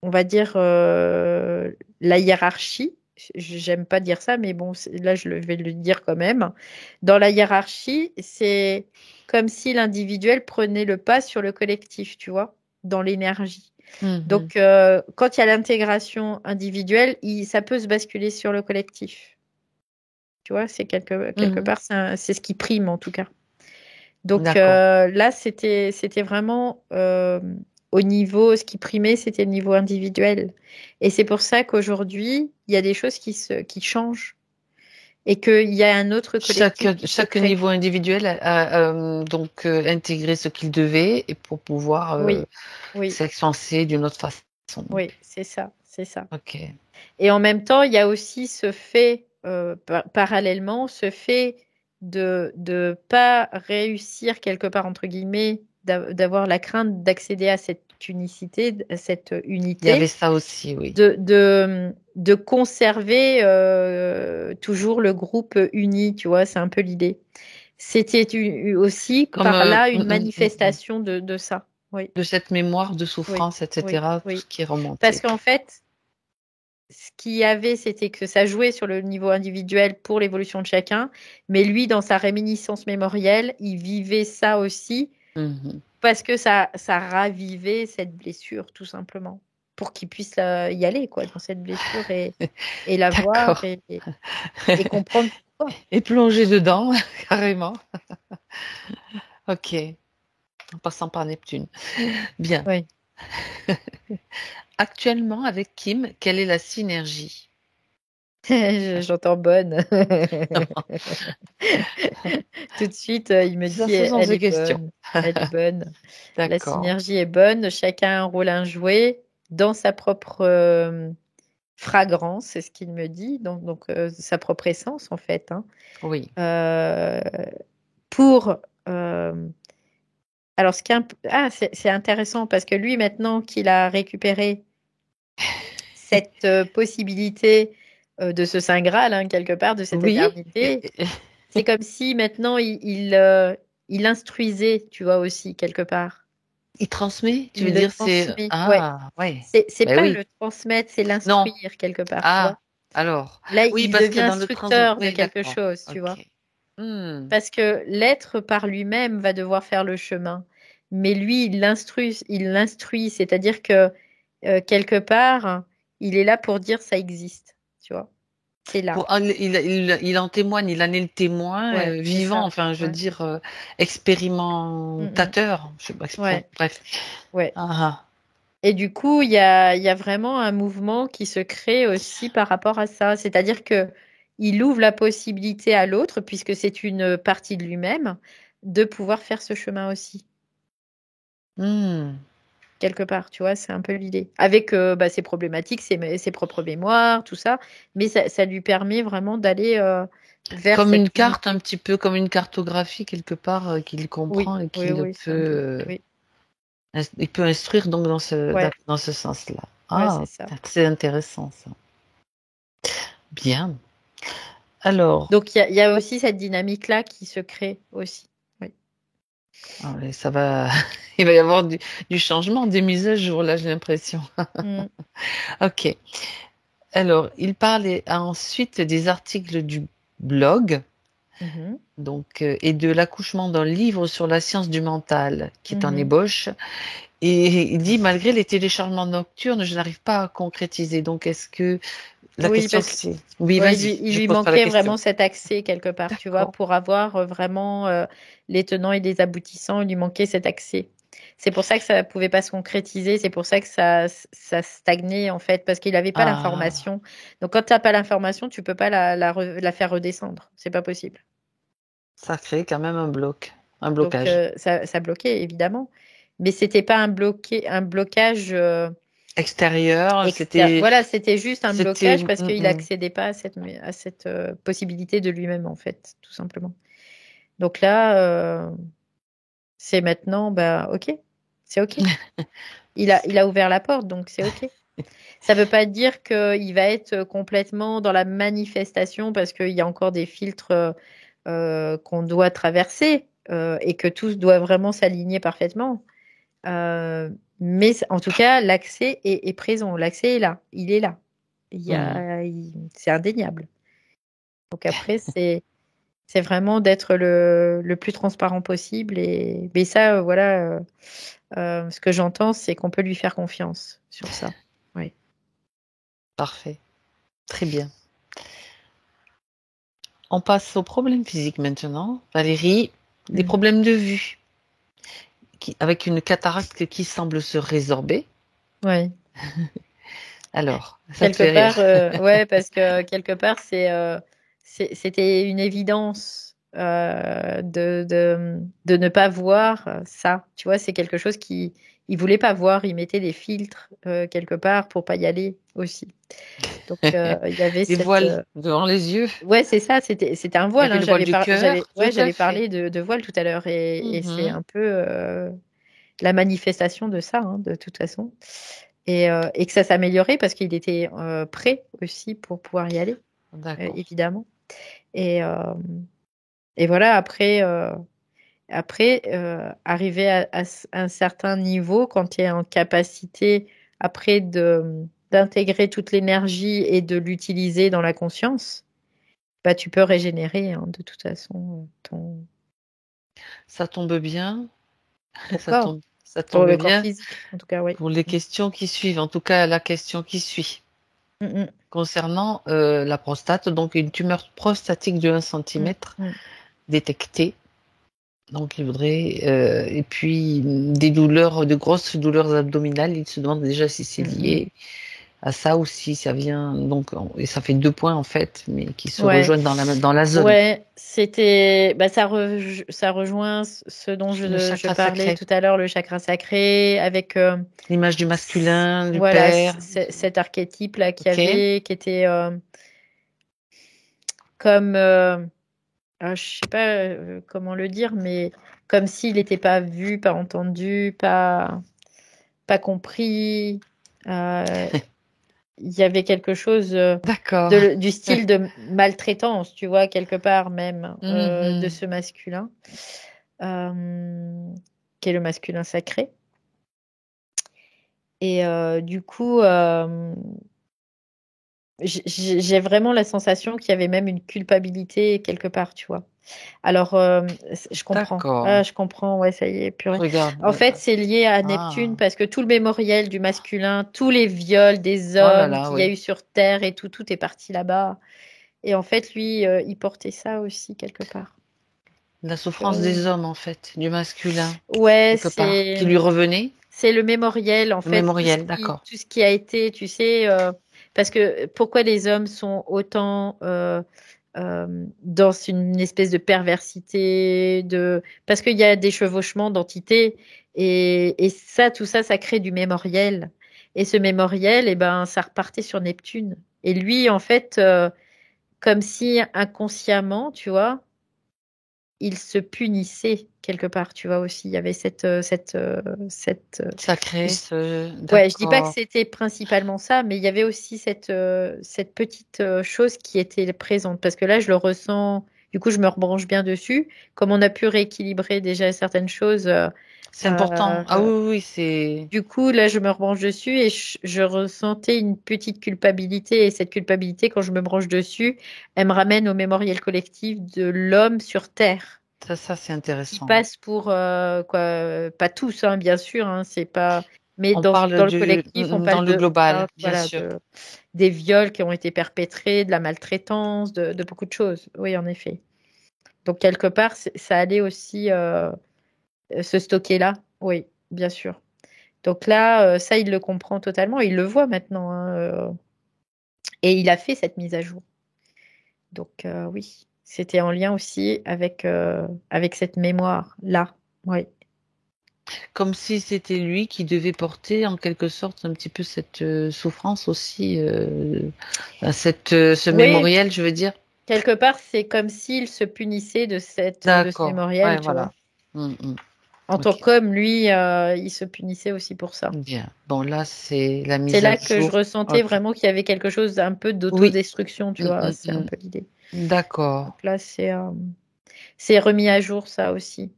on va dire, la hiérarchie, j'aime pas dire ça, mais bon, là, je vais le dire quand même. Dans la hiérarchie, c'est comme si l'individuel prenait le pas sur le collectif, tu vois, dans l'énergie. Donc, quand il y a l'intégration individuelle, ça peut se basculer sur le collectif. Tu vois, c'est quelque part, c'est ce qui prime en tout cas. Donc là, c'était vraiment au niveau, ce qui primait, c'était le niveau individuel. Et c'est pour ça qu'aujourd'hui, il y a des choses qui changent. Et qu'il y a un autre collectif. Chaque niveau individuel a donc intégré ce qu'il devait et pour pouvoir s'expanser d'une autre façon. Oui, c'est ça. Ok. Et en même temps, il y a aussi ce fait, parallèlement, ce fait de ne pas réussir quelque part, entre guillemets, d'avoir la crainte d'accéder à cette unicité, à cette unité. Il y avait ça aussi, oui. De conserver toujours le groupe uni, tu vois, c'est un peu l'idée. C'était aussi par là une manifestation de ça. Oui. De cette mémoire de souffrance, etc., tout ce qui est remonté. Parce qu'en fait, ce qu'il y avait, c'était que ça jouait sur le niveau individuel pour l'évolution de chacun, mais lui, dans sa réminiscence mémorielle, il vivait ça aussi parce que ça ravivait cette blessure, tout simplement, pour qu'il puisse y aller, quoi, dans cette blessure et la voir et comprendre pourquoi. Et plonger dedans, carrément. Ok. En passant par Neptune. Bien. Oui. Actuellement, avec Kim, quelle est la synergie? J'entends bonne. Tout de suite, il me dit elle est bonne. La synergie est bonne. Chacun a un rôle à jouer dans sa propre fragrance, c'est ce qu'il me dit. Donc sa propre essence, en fait. Hein. Oui. Alors, c'est intéressant parce que lui, maintenant qu'il a récupéré cette possibilité de ce Saint Graal, hein, quelque part, de cette éternité, c'est comme si maintenant il instruisait, tu vois, aussi, quelque part. Il transmet, tu veux dire, c'est... Ah, ouais. C'est pas le transmettre, c'est l'instruire, quelque part. Ah, tu vois. alors. Là, il devient instructeur de quelque chose, tu vois. Parce que l'être par lui-même va devoir faire le chemin. Mais lui, il l'instruit, c'est-à-dire que quelque part, il est là pour dire ça existe, tu vois. C'est là. Il en témoigne, il en est le témoin vivant, enfin, je veux dire, expérimentateur. Je sais pas, bref. Ouais. Et du coup, il y a vraiment un mouvement qui se crée aussi par rapport à ça. C'est-à-dire que il ouvre la possibilité à l'autre, puisque c'est une partie de lui-même, de pouvoir faire ce chemin aussi. Quelque part, tu vois, c'est un peu l'idée. Avec ses problématiques, ses propres mémoires, tout ça, mais ça lui permet vraiment d'aller vers comme cette une carte, un petit peu comme une cartographie quelque part qu'il comprend et qu'il peut. Il peut instruire donc dans ce sens-là. Ah, c'est intéressant ça. Bien. Alors. Donc il y a aussi cette dynamique-là qui se crée aussi. Oui. Ça va. Il va y avoir du changement, des mises à jour là, j'ai l'impression. Ok. Alors, il parle ensuite des articles du blog. Donc, et de l'accouchement d'un livre sur la science du mental qui est en ébauche. Et il dit, malgré les téléchargements nocturnes, je n'arrive pas à concrétiser. Donc, est-ce que la question c'est... Oui, vas-y. Il lui manquait vraiment cet accès quelque part, tu vois, pour avoir vraiment les tenants et les aboutissants. Il lui manquait cet accès. C'est pour ça que ça ne pouvait pas se concrétiser. C'est pour ça que ça stagnait, en fait, parce qu'il n'avait pas l'information. Donc, quand tu n'as pas l'information, tu ne peux pas la faire redescendre. C'est pas possible. Ça crée quand même un blocage. Donc, ça bloquait, évidemment. Mais ce n'était pas un blocage extérieur, c'était Voilà, c'était juste un blocage parce qu'il mm. n'accédait pas à cette possibilité de lui-même, en fait, tout simplement. Donc là, c'est maintenant, bah, OK, c'est OK. Il a ouvert la porte, donc c'est OK. Ça ne veut pas dire qu'il va être complètement dans la manifestation parce qu'il y a encore des filtres qu'on doit traverser et que tous doivent vraiment s'aligner parfaitement. Mais en tout cas, l'accès est présent. L'accès est là. Il est là. C'est indéniable. Donc après, c'est vraiment d'être le plus transparent possible. Mais ça, voilà, ce que j'entends, c'est qu'on peut lui faire confiance sur ça. Oui. Parfait. Très bien. On passe aux problèmes physiques maintenant. Valérie, des problèmes de vue, avec une cataracte qui semble se résorber. Oui. Alors, ça te Quelque fait part, rire. ouais, parce que quelque part, c'était une évidence de ne pas voir ça. Tu vois, c'est quelque chose qu'il il voulait pas voir. Il mettait des filtres quelque part pour pas y aller aussi. Donc il y avait Des cette voiles devant les yeux, ouais, c'est ça. C'était un il y voile. avait Hein. le voile du cœur, tout à J'avais fait. parlé de voile tout à l'heure et c'est Mhm. un peu la manifestation de ça, hein, de toute façon. Et que ça s'améliorait parce qu'il était prêt aussi pour pouvoir y aller, D'accord. évidemment. Et, euh, et voilà, après arriver à un certain niveau, quand tu es en capacité après d'intégrer toute l'énergie et de l'utiliser dans la conscience, bah, tu peux régénérer hein, de toute façon Ça tombe bien. ton corps, Ça pour tombe le corps bien physique, en tout cas, oui. pour les questions qui suivent. En tout cas, la question qui suit. Mm, Concernant la prostate, donc une tumeur prostatique de 1 mm, centimètre mm, détectée. Donc il voudrait, et puis des douleurs, de grosses douleurs abdominales. Il se demande déjà si c'est mm, mm. lié à ça ou si ça vient. Donc, et ça fait 2 points en fait, mais qui se Ouais. rejoignent dans la zone. Ouais, c'était, bah, ça rejoint ce dont Le je chakra parlais sacré, tout à l'heure, le chakra sacré, avec l'image du masculin, du voilà père. cet archétype-là qu'il y Ok. avait, qui était comme, je sais pas comment le dire, mais comme s'il n'était pas vu, pas entendu, pas compris. Euh, il y avait quelque chose D'accord. du style de maltraitance, tu vois, quelque part même, de Mhm. ce masculin, euh, qui est le masculin sacré. Et du coup, j'ai vraiment la sensation qu'il y avait même une culpabilité quelque part, tu vois. Alors, je comprends. D'accord. Ah, je comprends, ouais, ça y est, purée. Regarde. En fait, c'est lié à Neptune Ah. parce que tout le mémoriel du masculin, tous les viols des Oh là hommes là, qu'il y a oui. eu sur Terre et tout, tout est parti là-bas. Et en fait, lui, il portait ça aussi quelque part. La Donc, souffrance des hommes, en fait, du masculin, ouais, quelque part, qui lui revenait. c'est le mémoriel, en Le fait, mémoriel, d'accord. tout ce qui a été, tu sais, parce que pourquoi les hommes sont autant dans une espèce de perversité, parce qu'il y a des chevauchements d'entités et ça, tout ça, ça crée du mémoriel. Et ce mémoriel, eh ben, ça repartait sur Neptune. Et lui, en fait, comme si inconsciemment, tu vois, il se punissait quelque part, tu vois aussi. Il y avait Sacré, ouais, je dis pas que d'accord. c'était principalement ça, mais il y avait aussi cette petite chose qui était présente. Parce que là, je le ressens, du coup, je me rebranche bien dessus. Comme on a pu rééquilibrer déjà certaines choses, C'est important. Ah euh, oui, oui, oui, c'est du coup, là, je me rebranche dessus et je ressentais une petite culpabilité. Et cette culpabilité, quand je me branche dessus, elle me ramène au mémoriel collectif de l'homme sur Terre, ça, c'est qui intéressant. passe pour quoi, pas tous, hein, bien sûr, hein, c'est pas. Mais On parle dans le collectif, on dans parle le global, bien voilà, sûr. des viols qui ont été perpétrés, de la maltraitance, de beaucoup de choses. Oui, en effet. Donc, quelque part, ça allait aussi se stocker là. Oui, bien sûr. Donc là, ça, il le comprend totalement. Il le voit maintenant. Hein, et il a fait cette mise à jour. Donc oui, c'était en lien aussi avec cette mémoire-là. Oui. Comme si c'était lui qui devait porter en quelque sorte un petit peu cette souffrance aussi, ce Oui, mémorial, je veux dire. quelque part, c'est comme s'il se punissait de ce D'accord. Ouais, mémorial, tu vois. voilà. Mm. En tant Ok. qu'homme, lui, il se punissait aussi pour ça. Bien. Bon, là, c'est la C'est mise à là que je jour. ressentais Ok. vraiment qu'il y avait quelque chose d'un peu Oui. d'autodestruction, tu Mm, vois. mm, C'est un peu l'idée. D'accord. Donc là, c'est remis à jour, ça aussi.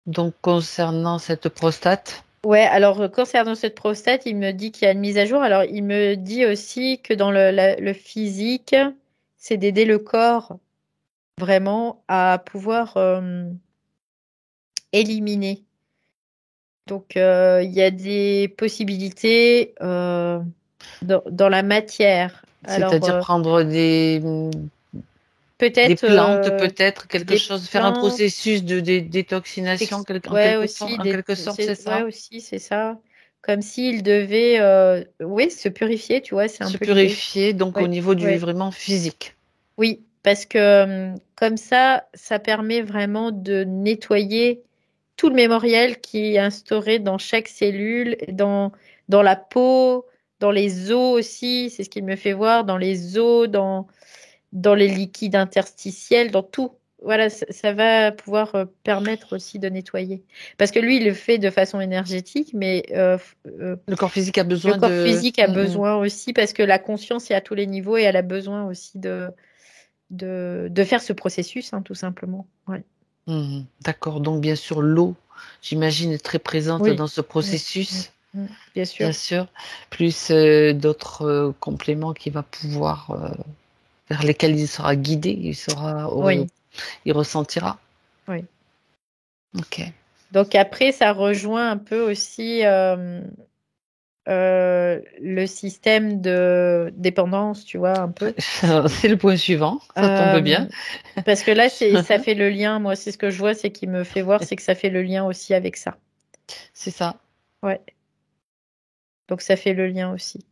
Donc, concernant cette prostate, Ouais, alors concernant cette prostate, il me dit qu'il y a une mise à jour. Alors, il me dit aussi que dans le physique, c'est d'aider le corps vraiment à pouvoir éliminer. Donc, il y a des possibilités dans la matière. Alors, c'est-à-dire prendre des peut-être plantes, peut-être quelque des chose, faire un plantes, processus de détoxination en ouais, en quelque sorte, c'est ouais, ça? aussi, c'est ça. Comme s'il devait, oui, se purifier, tu vois, c'est un Se peu l'idée. purifier, donc au Ouais, niveau du ouais. vraiment physique. Oui, parce que comme ça permet vraiment de nettoyer tout le mémoriel qui est instauré dans chaque cellule, dans la peau, dans les os aussi, c'est ce qu'il me fait voir, dans les os, dans les liquides interstitiels, dans tout. Voilà, ça va pouvoir permettre aussi de nettoyer. Parce que lui, il le fait de façon énergétique, mais Le corps physique a le besoin corps de... physique a besoin aussi, parce que la conscience est à tous les niveaux et elle a besoin aussi de faire ce processus, hein, tout simplement. Ouais. D'accord, donc bien sûr, l'eau, j'imagine, est très présente Oui, dans ce Mm, mm, processus, bien bien sûr. sûr, plus d'autres compléments qui va pouvoir, vers lesquels il sera guidé, Oui, il ressentira. oui. Ok. Donc après, ça rejoint un peu aussi le système de dépendance, tu vois, un peu. C'est le point suivant, ça tombe bien. Euh, Parce que là, ça fait le lien. Moi, c'est ce que je vois, c'est qu'il me fait voir, c'est que ça fait le lien aussi avec ça. C'est ça. Ouais. Donc ça fait le lien aussi.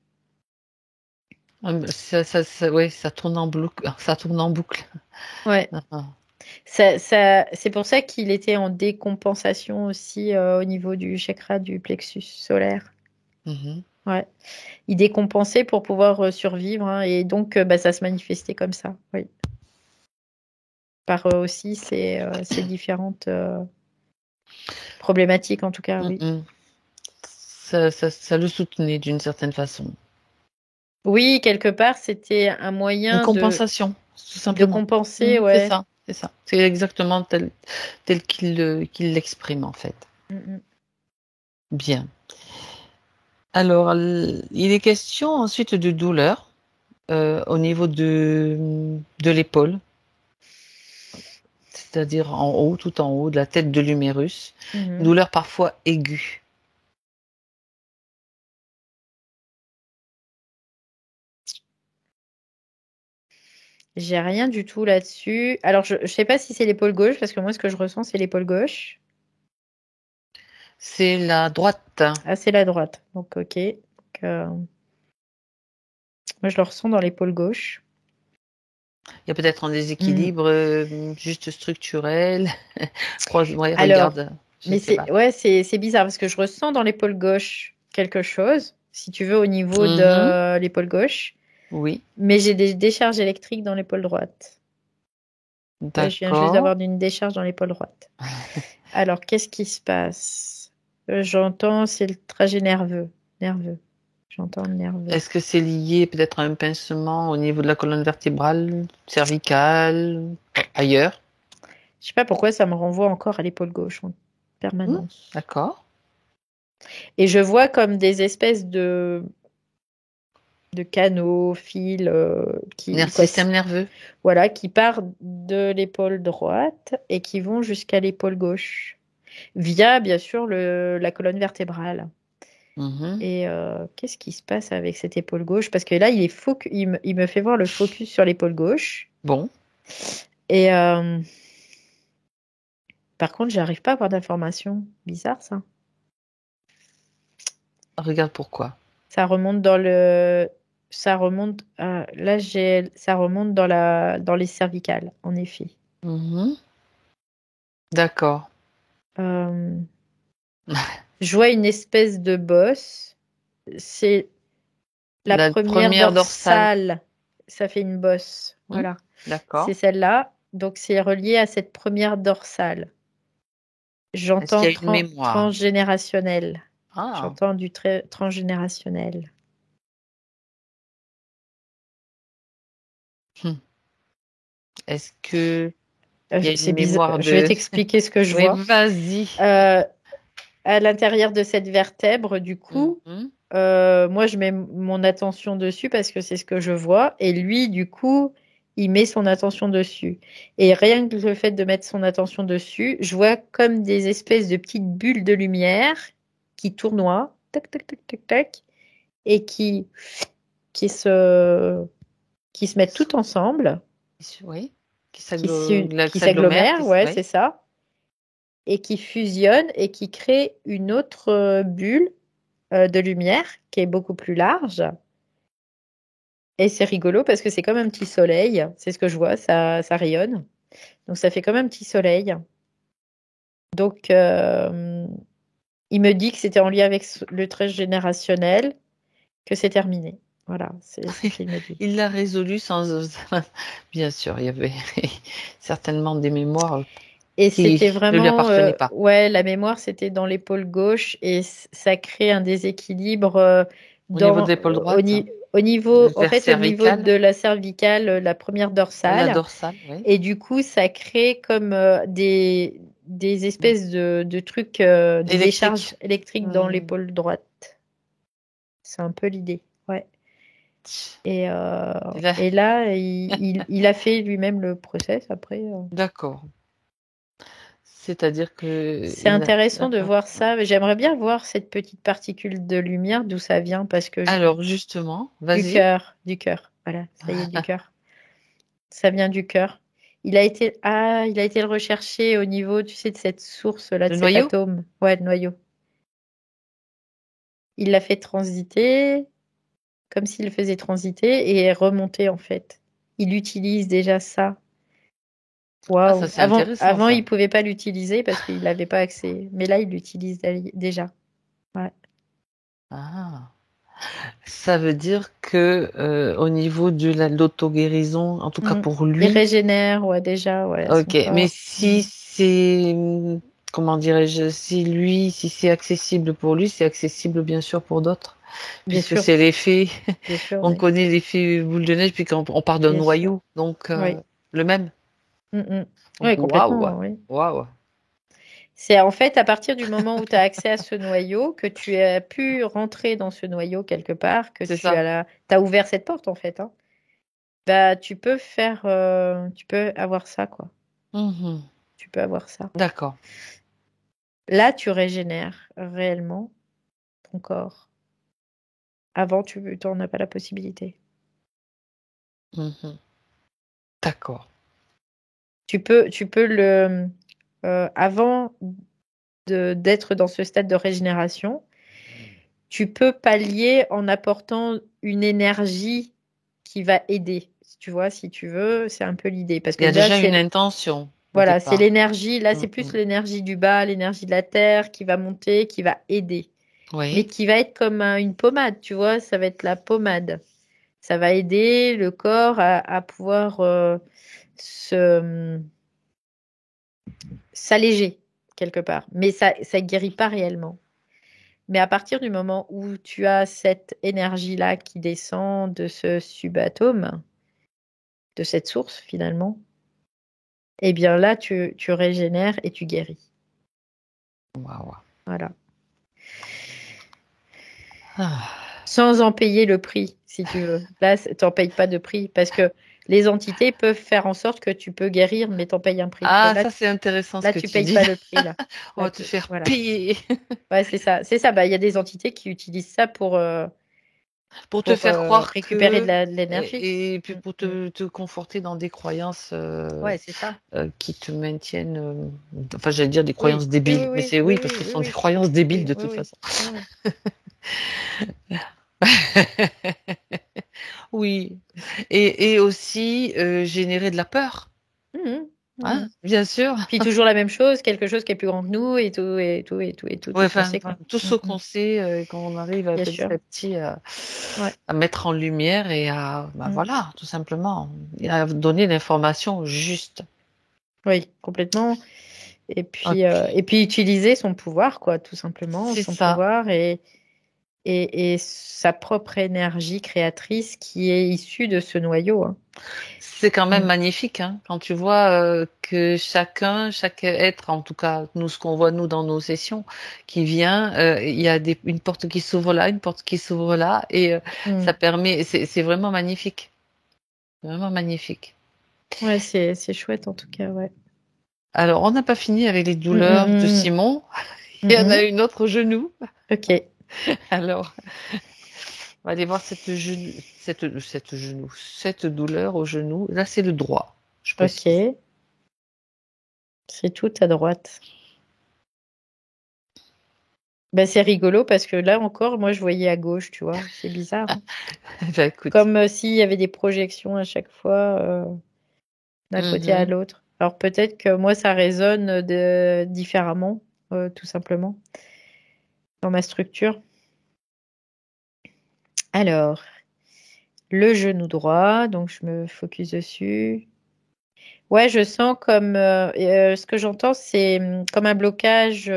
Ouais, ça tourne en boucle. Ça tourne en boucle. Ouais. Ah, ah. C'est pour ça qu'il était en décompensation aussi au niveau du chakra du plexus solaire. Mhm. Ouais. Il décompensait pour pouvoir survivre, hein, et donc bah, ça se manifestait comme ça. Oui. Par aussi ces différentes problématiques, en tout cas, oui. Mhm. Ça le soutenait d'une certaine façon. Oui, quelque part, c'était un Une moyen compensation, tout de simplement. compenser, C'est ouais. ça, c'est ça. C'est exactement tel qu'il l'exprime en fait. Mm, Bien. Alors, il est question ensuite de douleur au niveau de l'épaule, c'est-à-dire en haut, tout en haut, de la tête de l'humérus. mm, mhm. Douleur parfois aiguë. J'ai rien du tout là-dessus. Alors, je sais pas si c'est l'épaule gauche, parce que moi, ce que je ressens, c'est l'épaule gauche. C'est la droite. Ah, c'est la droite. Donc, ok. Donc, moi, je le ressens dans l'épaule gauche. Il y a peut-être un Mm. déséquilibre juste structurel. Ouais, Alors, regarde, je mais sais pas. c'est bizarre parce que je ressens dans l'épaule gauche quelque chose, si tu veux, au niveau Mhm. de l'épaule gauche, Oui, mais j'ai des décharges électriques dans l'épaule droite. Là, je viens juste d'accord. d'avoir une décharge dans l'épaule droite. Alors, qu'est-ce qui se passe? J'entends, c'est le trajet nerveux. Nerveux. J'entends le nerveux. Est-ce que c'est lié peut-être à un pincement au niveau de la colonne vertébrale, cervicale, ailleurs? Je sais pas pourquoi ça me renvoie encore à l'épaule gauche en Hmm, permanence. d'accord. Et je vois comme des espèces de canaux, fils Système nerveux. voilà, qui partent de l'épaule droite et qui vont jusqu'à l'épaule gauche, via bien sûr la colonne vertébrale. Mhm. Et qu'est-ce qui se passe avec cette épaule gauche? Parce que là, il me fait voir le focus sur l'épaule gauche. Bon, Et par contre, j'arrive pas à avoir d'informations. Bizarre ça. regarde pourquoi. Ça remonte dans le. Ça remonte. Là, ça remonte dans les cervicales, en effet. Mhm. D'accord. Euh, Je vois une espèce de bosse. C'est la première dorsale. Ça fait une bosse. Voilà. D'accord. C'est celle-là. Donc, c'est relié à cette première dorsale. J'entends Est-ce qu'il y a une mémoire transgénérationnel. Ah. J'entends du transgénérationnel. Est-ce que il y a une C'est mémoire bizarre. Je vais t'expliquer ce que je vois. Vas-y. À l'intérieur de cette vertèbre, du coup, moi, je mets mon attention dessus parce que c'est ce que je vois. Et lui, du coup, il met son attention dessus. Et rien que le fait de mettre son attention dessus, je vois comme des espèces de petites bulles de lumière qui tournoient, tac, tac, tac, tac, tac, et qui se mettent toutes ensemble. Oui. Qui s'agglomèrent, ouais, c'est ça. Et qui fusionnent et qui créent une autre bulle de lumière qui est beaucoup plus large. Et c'est rigolo parce que c'est comme un petit soleil. C'est ce que je vois, ça rayonne. Donc ça fait comme un petit soleil. Donc il me dit que c'était en lien avec le trait générationnel, que c'est terminé. Voilà, c'est ce qu'il me dit. Il l'a résolu sans... Bien sûr, il y avait certainement des mémoires et c'était vraiment, ne lui appartenaient pas. Ouais, la mémoire, c'était dans l'épaule gauche et ça crée un déséquilibre au niveau de l'épaule droite. Au niveau de la cervicale, la première dorsale. La dorsale, oui. Et du coup, ça crée comme des espèces de trucs, des décharges électriques dans l'épaule droite. C'est un peu l'idée, ouais. Et là, il a fait lui-même le process après. D'accord. C'est-à-dire que... C'est intéressant de voir ça. J'aimerais bien voir cette petite particule de lumière, d'où ça vient, parce que... Alors, justement, vas-y. Du cœur. Voilà, ça y est, du cœur. Ça vient du cœur. Il a été le rechercher au niveau, tu sais, de cette source-là, de cet atome. Ouais, le noyau. Il l'a fait transiter, comme s'il le faisait transiter, et remonter, en fait. Il utilise déjà ça. Waouh. Avant, il ne pouvait pas l'utiliser parce qu'il n'avait pas accès. Mais là, il l'utilise déjà. Ouais. Ah. Ça veut dire que au niveau de l'auto-guérison, en tout cas pour lui... Il régénère, ouais, déjà. Ouais, ok, mais si c'est... Comment dirais-je, si c'est accessible pour lui, c'est accessible bien sûr pour d'autres. Puisque c'est l'effet... on connaît l'effet boule de neige, puis quand on part d'un noyau, donc le même. Oui, complètement. Waouh. C'est en fait à partir du moment où tu as accès à ce noyau, que tu as pu rentrer dans ce noyau quelque part, que tu as ouvert cette porte en fait. Hein. Bah, tu peux avoir ça quoi. Tu peux avoir ça. D'accord. Là, tu régénères réellement ton corps. Avant, tu n'en as pas la possibilité. D'accord. Tu peux le avant d'être dans ce stade de régénération, tu peux pallier en apportant une énergie qui va aider. Tu vois, si tu veux, c'est un peu l'idée. Parce que il y a déjà une intention. Voilà, c'est l'énergie. Là, c'est plus l'énergie du bas, l'énergie de la terre qui va monter, qui va aider. Oui. Mais qui va être comme une pommade, tu vois, ça va être la pommade. Ça va aider le corps à pouvoir s'alléger quelque part. Mais ça ne guérit pas réellement. Mais à partir du moment où tu as cette énergie-là qui descend de ce subatome, de cette source finalement, eh bien là, tu régénères et tu guéris. Waouh. Voilà. Sans en payer le prix, si tu veux. Là, tu n'en payes pas de prix parce que les entités peuvent faire en sorte que tu peux guérir, mais tu en payes un prix. Ah, là, ça c'est intéressant ce que tu dis. Là, tu payes pas le prix. Là. On va te faire payer. Ouais, c'est ça. C'est ça. Bah, y a des entités qui utilisent ça pour te faire croire récupérer de l'énergie. Et puis pour te conforter dans des croyances ouais, c'est ça. qui te maintiennent, enfin j'allais dire des croyances débiles, mais c'est parce que ce sont des croyances débiles de toute façon. Oui. Et aussi générer de la peur. Hein, bien sûr. Puis toujours la même chose, quelque chose qui est plus grand que nous et tout, et tout, et tout, et tout, Ouais, tout ce qu'on sait, quoi. tout ce qu'on sait et qu'on arrive Bien petit sûr. à petit Ouais. à mettre en lumière et à, voilà, tout simplement, et à donner l'information juste. Oui, complètement. Et puis, Ok, et puis utiliser son pouvoir, quoi, tout simplement, c'est son ça. pouvoir et sa propre énergie créatrice qui est issue de ce noyau. Hein. C'est quand même Mm. magnifique, hein, quand tu vois que chaque être, en tout cas nous, ce qu'on voit nous dans nos sessions, qui vient, il y a une porte qui s'ouvre là, une porte qui s'ouvre là, et Mm. ça permet, c'est vraiment magnifique, vraiment magnifique. Ouais, c'est chouette en tout cas, ouais. Alors, on n'a pas fini avec les Mm, douleurs de mm, Simon. mm. Il y en a Mhm. une autre au genou. Ok, Alors, on va aller voir cette douleur au genou. Là, c'est le droit, je précise. ok. C'est tout à droite. Ben, c'est rigolo parce que là encore, moi, je voyais à gauche, tu vois. C'est bizarre. Hein. Ben, écoute. Comme s'il y avait des projections à chaque fois d'un côté à Mhm. l'autre. Alors peut-être que moi, ça résonne différemment, tout simplement, dans ma structure. Alors, le genou droit, donc je me focus dessus. Ouais, je sens comme ce que j'entends, c'est comme un blocage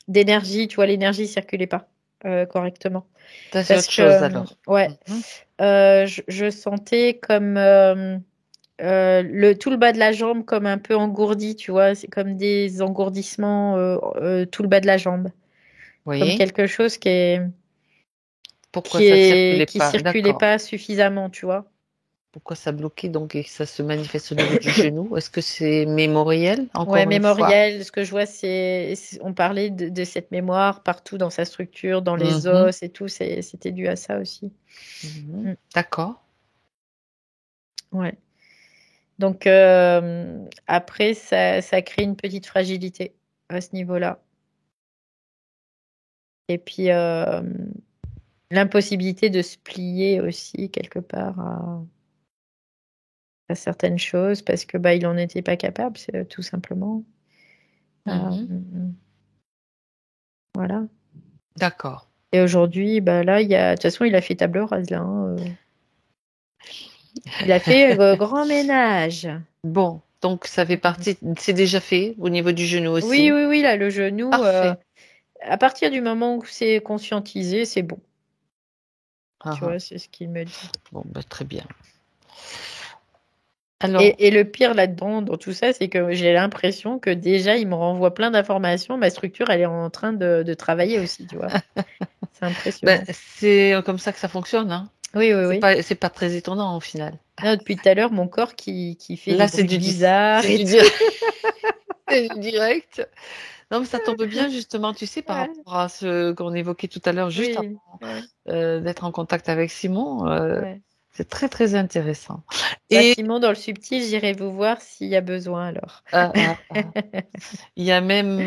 d'énergie. Tu vois, l'énergie circulait pas correctement. Ça, c'est Parce autre chose que, alors. ouais, Mhm. je sentais comme tout le bas de la jambe comme un peu engourdi, tu vois. C'est comme des engourdissements tout le bas de la jambe. Comme Oui. quelque chose Pourquoi ça circulait qui pas? circulait D'accord. pas suffisamment, tu vois. Pourquoi ça bloquait donc et que ça se manifeste au niveau du genou? Est-ce que c'est mémoriel, Ouais, encore une fois? mémoriel, ce que je vois, on parlait de cette mémoire partout dans sa structure, dans les Mhm. os et tout, c'était dû à ça aussi. Mhm. Mm, D'accord. ouais. Donc, après, ça crée une petite fragilité à ce niveau-là. Et puis, l'impossibilité de se plier aussi, quelque part, à certaines choses, parce que bah, il n'en était pas capable, tout simplement. Mhm. Voilà. D'accord. Et aujourd'hui, bah, là, de toute façon, il a fait table rase, là. Hein. Il a fait grand ménage. Bon, donc ça fait partie, c'est déjà fait au niveau du genou Oui, aussi. oui, oui, là, le genou, Parfait. à partir du moment où c'est conscientisé, c'est bon. Ah, Tu ah. vois, c'est ce qu'il me dit. Bon, bah, très bien. Alors, Et le pire là-dedans, dans tout ça, c'est que j'ai l'impression que déjà, il me renvoie plein d'informations. Ma structure, elle est en train de travailler aussi, tu vois. C'est ben, impressionnant. c'est comme ça que ça fonctionne, hein. Oui, oui, oui. C'est pas très étonnant au final. Non, depuis tout à l'heure, mon corps qui fait des Là, bruits bizarres c'est et du tout. direct. C'est du direct. Non, mais ça tombe bien justement, tu sais, par Ouais, rapport à ce qu'on évoquait tout à l'heure, juste oui, avant ouais, d'être en contact avec Simon. ouais. C'est très très intéressant. Bah, Et Simon, dans le subtil, j'irai vous voir s'il y a besoin alors. euh, euh, euh, il y a même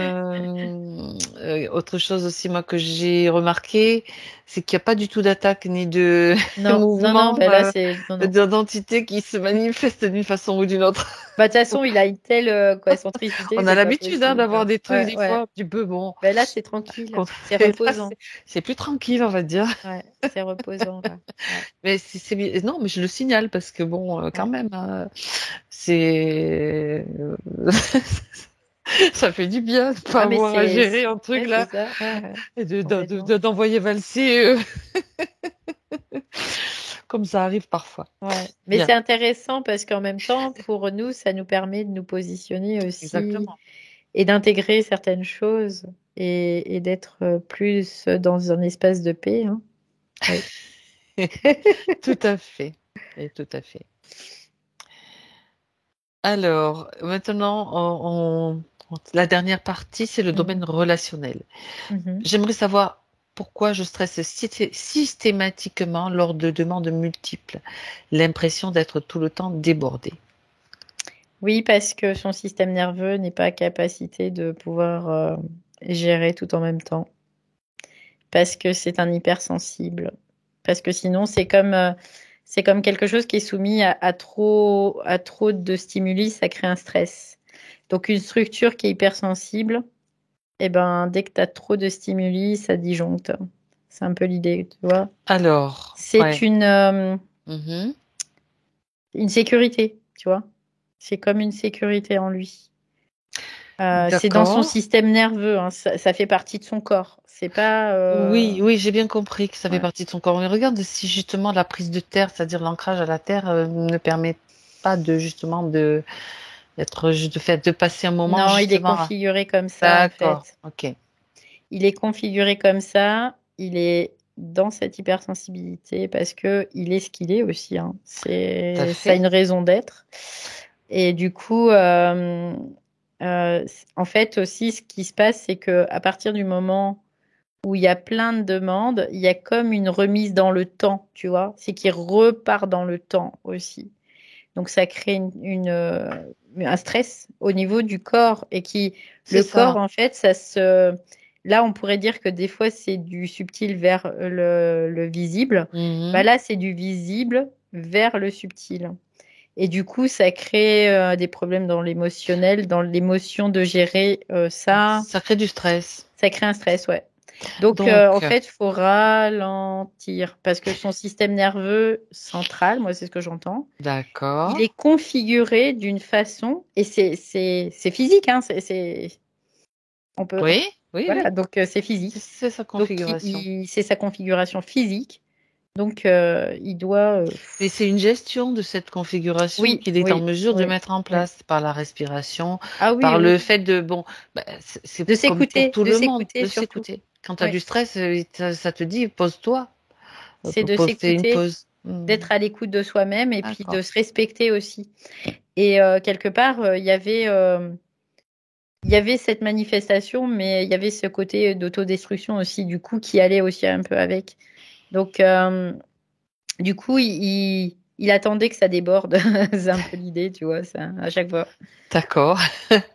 autre chose aussi, moi, que j'ai remarqué, c'est qu'il n'y a pas du tout d'attaque ni de Non, non, non, mouvement bah là, c'est. Non, non. d'identité qui se manifeste d'une façon ou d'une autre. Bah, de toute façon, il a une telle concentricité, On a c'est pas l'habitude hein, possible. d'avoir des trucs Ouais, des fois ouais. un petit peu bon. Bah, là, c'est tranquille. C'est Et là, reposant. c'est plus tranquille, on va dire. Ouais, c'est reposant, là. Ouais, Mais non, mais je le signale parce que bon, quand ouais. même, c'est ça fait du bien de pas Ah, mais avoir à gérer un truc ouais, c'est là ça. Ouais, ouais, et complètement. d'envoyer valser comme ça arrive parfois. Ouais. Mais Bien, c'est intéressant parce qu'en même temps, pour nous, ça nous permet de nous positionner aussi exactement. et d'intégrer certaines choses et d'être plus dans un espace de paix. Hein. Oui. Tout à fait. Et tout à fait. Alors, maintenant, la dernière partie, c'est le domaine Mhm. relationnel. Mhm. J'aimerais savoir pourquoi je stresse systématiquement lors de demandes multiples, l'impression d'être tout le temps débordée. Oui, parce que son système nerveux n'est pas à capacité de pouvoir gérer tout en même temps. Parce que c'est un hypersensible. Parce que sinon, c'est comme C'est comme quelque chose qui est soumis à trop de stimuli, ça crée un stress. Donc une structure qui est hypersensible, eh ben, dès que tu as trop de stimuli, ça disjoncte. C'est un peu l'idée, tu vois. Alors, C'est ouais. Mhm. une sécurité, tu vois. C'est comme une sécurité en lui. C'est dans son D'accord. système nerveux, hein, ça fait partie de son corps. C'est pas. Oui, oui, j'ai bien compris que ça fait Ouais. partie de son corps. Mais regarde si justement la prise de terre, c'est-à-dire l'ancrage à la terre, ne permet pas de justement de passer un moment Non, il est justement. configuré comme ça, en D'accord, fait. ok. Il est configuré comme ça. Il est dans cette hypersensibilité parce que il est ce qu'il est aussi, hein. Tout à Ça a fait. une raison d'être. Et du coup, en fait aussi, ce qui se passe, c'est que à partir du moment où il y a plein de demandes, il y a comme une remise dans le temps, tu vois. C'est qu'il repart dans le temps aussi. Donc ça crée un stress au niveau du corps et C'est le corps ça. en fait, là on pourrait dire que des fois c'est du subtil vers le visible. Bah Mhm. là c'est du visible vers le subtil. Et du coup, ça crée des problèmes dans l'émotionnel, dans l'émotion de gérer ça. Ça crée du stress. Ça crée un stress, ouais. Donc, en Donc, fait, il faut ralentir parce que son système nerveux central, moi, c'est ce que j'entends, il d'accord. est configuré d'une façon, et c'est physique, hein, on peut, Oui, oui, oui. voilà, donc c'est physique. C'est sa Donc, configuration. c'est sa configuration physique. Donc, il doit, Et c'est une gestion de cette configuration oui, qu'il est en oui, mesure de oui, mettre en oui. place par la respiration, Ah oui, par oui. le fait de, bon, bah, c'est comme pour tout De le monde, s'écouter de surtout. s'écouter. Quand tu as Oui, du stress, ça te dit, pose-toi, c'est de fais une s'écouter, pause. d'être à l'écoute de soi-même et puis de D'accord. se respecter aussi. Et quelque part, il y avait cette manifestation, mais il y avait ce côté d'autodestruction aussi, du coup, qui allait aussi un peu avec. Donc, du coup, il attendait que ça déborde. C'est un peu l'idée, tu vois, ça, à chaque fois. D'accord.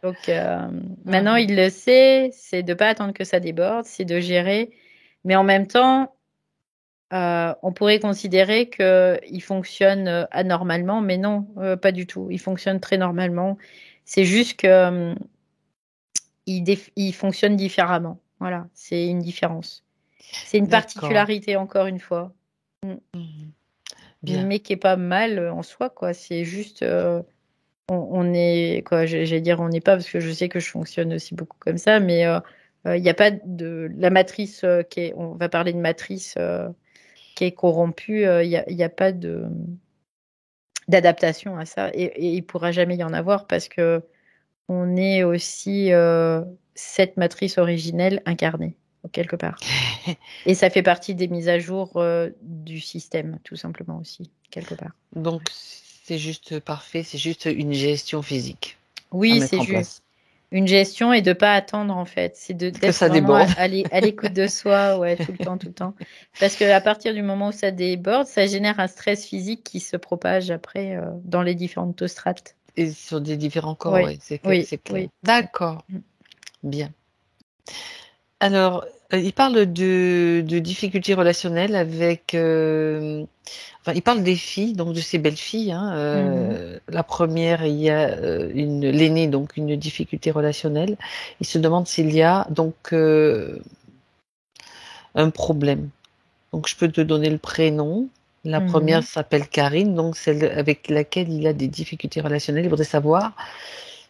Donc, maintenant, Mhm. il le sait, c'est de pas attendre que ça déborde, c'est de gérer. Mais en même temps, on pourrait considérer qu'il fonctionne anormalement, mais non, pas du tout. Il fonctionne très normalement. C'est juste que il fonctionne différemment. Voilà, c'est une différence. C'est une D'accord. particularité, encore une fois. Mm. Mhm. Bien. Mais qui est pas mal en soi, quoi. C'est juste, on est, quoi, j'allais dire, on n'est pas, parce que je sais que je fonctionne aussi beaucoup comme ça, mais il n'y a pas de la matrice on va parler de matrice qui est corrompue. Il y a pas d'adaptation à ça, et il pourra jamais y en avoir parce que on est aussi cette matrice originelle incarnée quelque part. Et ça fait partie des mises à jour du système, tout simplement aussi, quelque part. Donc, c'est juste parfait, c'est juste une gestion physique à Oui, mettre c'est en juste place. une gestion et de pas attendre en fait. C'est Que d'être ça vraiment déborde. à l'écoute de soi, ouais, tout le temps, tout le temps. Parce que à partir du moment où ça déborde, ça génère un stress physique qui se propage après dans les différentes strates. Et sur des différents corps, Oui, oui, oui, c'est clair. oui. D'accord. Mm. Bien. Alors, il parle de difficultés relationnelles avec. Enfin, il parle des filles, donc de ces belles filles, hein. Mhm. La première, il y a l'aînée, donc une difficulté relationnelle. Il se demande s'il y a donc un problème. Donc, je peux te donner le prénom. La première Mhm. s'appelle Karine, donc celle avec laquelle il a des difficultés relationnelles. Il voudrait savoir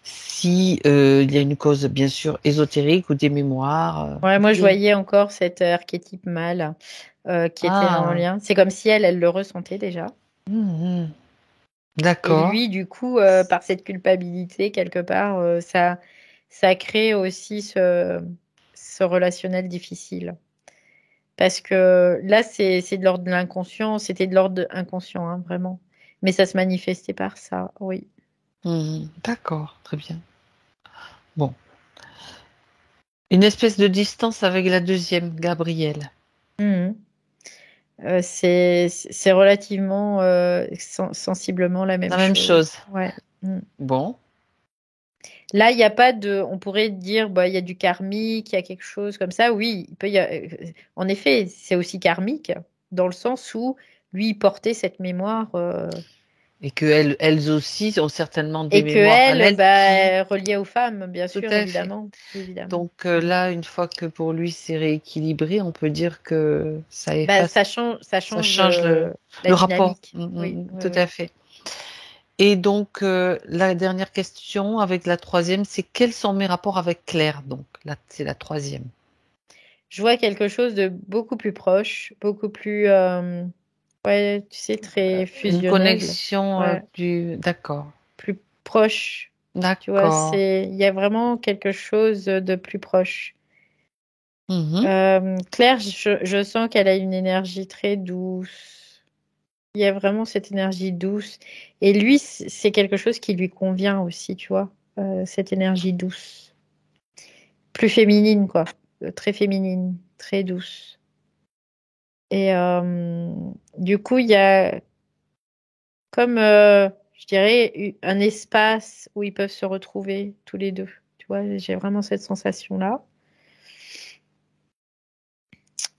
si il y a une cause, bien sûr, ésotérique ou des mémoires. Ouais, moi je voyais encore cet archétype mâle qui était en Ah, lien. C'est comme si elle le ressentait déjà. mhm. Et D'accord. lui, du coup, par cette culpabilité, quelque part, ça crée aussi ce relationnel difficile. Parce que là, c'est de l'ordre de l'inconscient, c'était de l'ordre inconscient, hein, vraiment. Mais ça se manifestait par ça, oui. Mhm. D'accord, très bien. Bon. Une espèce de distance avec la deuxième, Gabrielle. Mhm. C'est relativement sensiblement la même La même chose. chose. Ouais. Mm. Bon. Là, il n'y a pas de. On pourrait dire, bah, il y a du karmique, il y a quelque chose comme ça. Oui, il peut y en effet, c'est aussi karmique, dans le sens où lui porter cette mémoire. Et que elles aussi ont certainement des Et que mémoires à elle, elles qui... reliée aux femmes, bien Tout sûr, à fait. évidemment. Évidemment. Donc là, une fois que pour lui c'est rééquilibré, on peut dire que ça Bah, efface, ça change, ça change la le rapport. dynamique. Oui, oui, Tout oui. à fait. Et donc la dernière question avec la troisième, c'est quels sont mes rapports avec Claire? Donc là, c'est la troisième. Je vois quelque chose de beaucoup plus proche, beaucoup plus, ouais, tu sais, très Une fusionnel. connexion Ouais, D'accord. plus proche. Tu vois, D'accord. il y a vraiment quelque chose de plus proche. Mhm. Claire, je sens qu'elle a une énergie très douce. Il y a vraiment cette énergie douce. Et lui, c'est quelque chose qui lui convient aussi, tu vois, cette énergie douce. Plus féminine, quoi. Très féminine, très douce. Et du coup, il y a comme, je dirais, un espace où ils peuvent se retrouver tous les deux. Tu vois, j'ai vraiment cette sensation-là.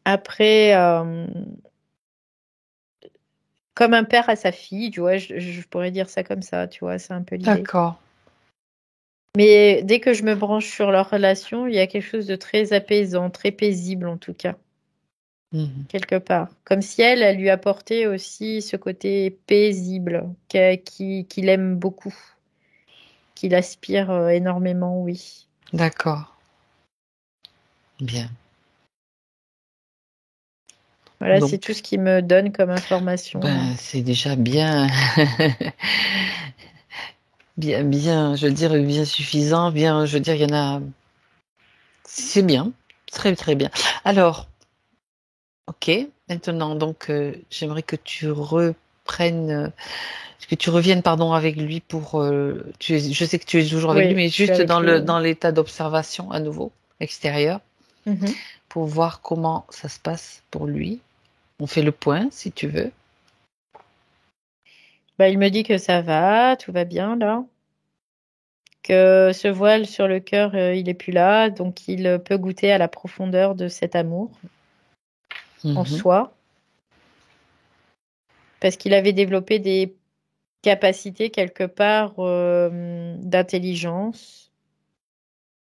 Après, comme un père à sa fille, tu vois, je pourrais dire ça comme ça, tu vois, c'est un peu l'idée. D'accord. Mais dès que je me branche sur leur relation, il y a quelque chose de très apaisant, très paisible en tout cas, Mhm. quelque part. Comme si elle lui apportait aussi ce côté paisible qu'il aime beaucoup, qu'il aspire énormément, oui. D'accord. Bien. Voilà, c'est tout Donc, ce qu'il me donne comme information là. ben, c'est déjà bien, bien, je veux dire, bien suffisant, bien, je veux dire, il y en a, c'est bien, très, très bien. Alors, ok, maintenant, donc, j'aimerais que tu reviennes, pardon, avec lui pour, je sais que tu es toujours avec lui, Oui, mais je suis juste avec lui, oui. dans l'état d'observation à nouveau, extérieur, Mhm. pour voir comment ça se passe pour lui. On fait le point, si tu veux. Bah, il me dit que ça va, tout va bien là. Que ce voile sur le cœur, il est plus là, donc il peut goûter à la profondeur de cet amour en Mhm. soi, parce qu'il avait développé des capacités quelque part d'intelligence,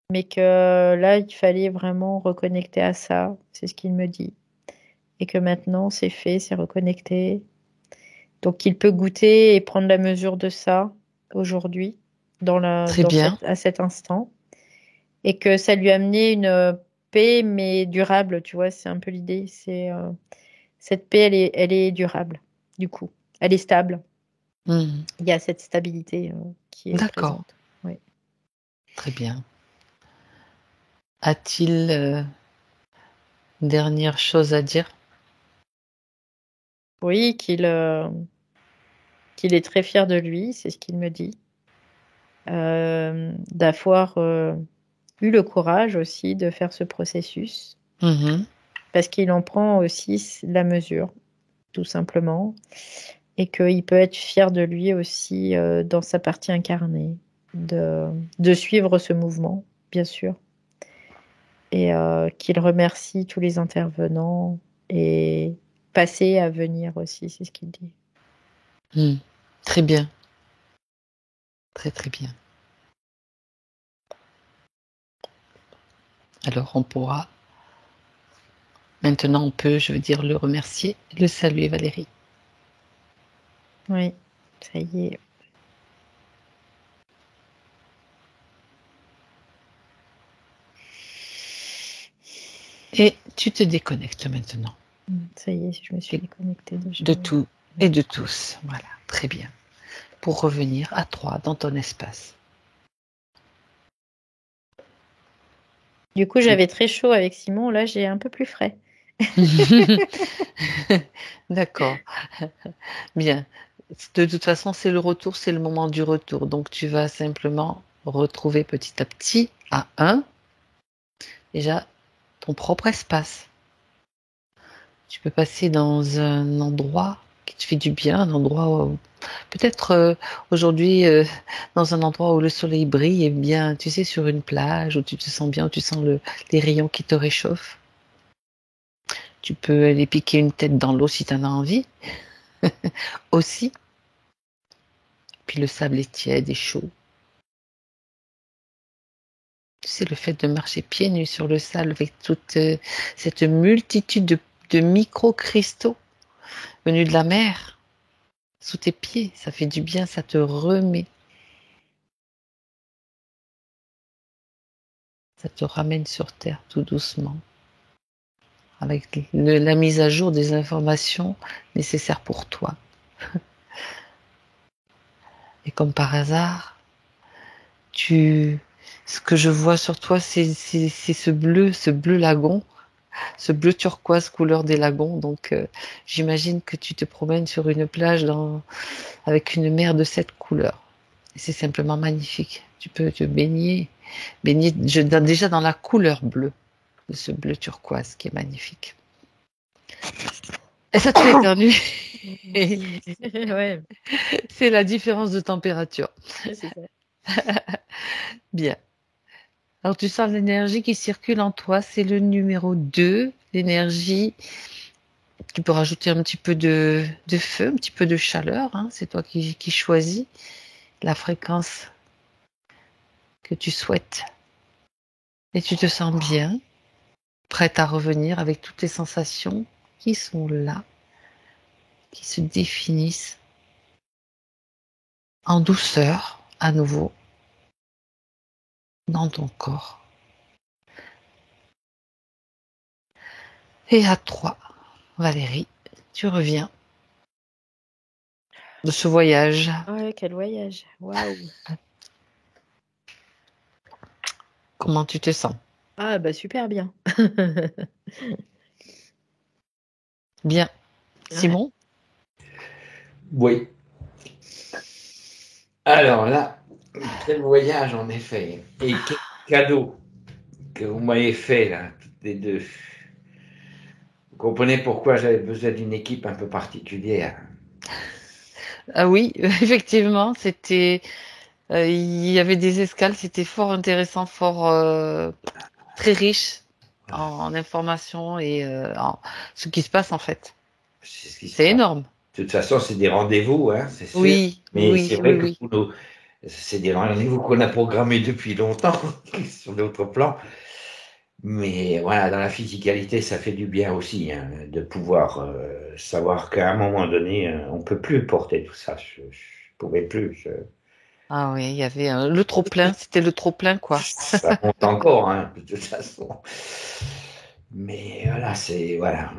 mais que là, il fallait vraiment reconnecter à ça, c'est ce qu'il me dit. Et que maintenant, c'est fait, c'est reconnecté. Donc, il peut goûter et prendre la mesure de ça aujourd'hui, Très bien. à cet instant. Et que ça lui a amené une paix, mais durable, tu vois, c'est un peu l'idée. Cette paix, elle est durable, du coup. Elle est stable. Mhm. Il y a cette stabilité qui est D'accord, présente. Oui. très bien. A-t-il une dernière chose à dire? Oui, qu'il est très fier de lui, c'est ce qu'il me dit. D'avoir eu le courage aussi de faire ce processus, Mhm. parce qu'il en prend aussi la mesure, tout simplement, et qu'il peut être fier de lui aussi dans sa partie incarnée, de suivre ce mouvement, bien sûr, et qu'il remercie tous les intervenants et passés à venir aussi, c'est ce qu'il dit. Mhm. Très bien, très très bien. Alors on pourra, maintenant on peut, je veux dire, le remercier, le saluer Valérie. Oui, ça y est. Et tu te déconnectes maintenant Ça y est, je me suis Et déconnectée déjà. de Oui. tout Oui. et de tous. Voilà, très bien. Pour revenir à toi dans ton espace. Du coup, Tu... j'avais très chaud avec Simon. Là, j'ai un peu plus frais. D'accord, bien. De toute façon, c'est le retour, c'est le moment du retour. Donc tu vas simplement retrouver petit à petit à un déjà ton propre espace. Tu peux passer dans un endroit qui te fait du bien, un endroit où, peut-être aujourd'hui dans un endroit où le soleil brille et bien, tu sais, sur une plage où tu te sens bien, où tu sens les rayons qui te réchauffent. Tu peux aller piquer une tête dans l'eau si tu en as envie. Aussi. Puis le sable est tiède et chaud. C'est le fait de marcher pieds nus sur le sable avec toute cette multitude de micro-cristaux venus de la mer sous tes pieds. Ça fait du bien, ça te remet. Ça te ramène sur terre tout doucement. Avec la mise à jour des informations nécessaires pour toi. Et comme par hasard, ce que je vois sur toi, c'est ce bleu lagon, ce bleu turquoise couleur des lagons. Donc, j'imagine que tu te promènes sur une plage avec une mer de cette couleur. Et c'est simplement magnifique. Tu peux te baigner déjà dans la couleur bleue de ce bleu turquoise qui est magnifique. Et ça te fait éternuer. Ouais, C'est la différence de température. c'est ça. Bien. Alors, tu sens l'énergie qui circule en toi, c'est le numéro 2, l'énergie. Tu peux rajouter un petit peu de feu, un petit peu de chaleur, hein. C'est toi qui choisis la fréquence que tu souhaites. Et tu te sens bien, prête à revenir avec toutes les sensations qui sont là, qui se définissent en douceur, à nouveau, dans ton corps. Et à 3, Valérie, tu reviens de ce voyage. Ouais, quel voyage. Waouh. Comment tu te sens? Ah, bah super bien. Bien. Simon? Oui. Alors là, quel voyage en effet. Et quel cadeau que vous m'avez fait là, toutes les deux. Vous comprenez pourquoi j'avais besoin d'une équipe un peu particulière. Ah oui, effectivement, il y avait des escales, c'était fort intéressant, très riche en informations et en ce qui se passe en fait. C'est ce qui se C'est passe. énorme. De toute façon, c'est des rendez-vous, hein, c'est sûr. Oui, Mais oui, c'est vrai oui, que c'est des rendez-vous qu'on a programmés depuis longtemps sur d'autres plans. Mais voilà, dans la physicalité, ça fait du bien aussi, hein, de pouvoir savoir qu'à un moment donné, on peut plus porter tout ça. Je pouvais plus. Ah oui, il y avait le trop-plein, c'était le trop-plein quoi. Ça monte encore, hein, de toute façon. Mais voilà,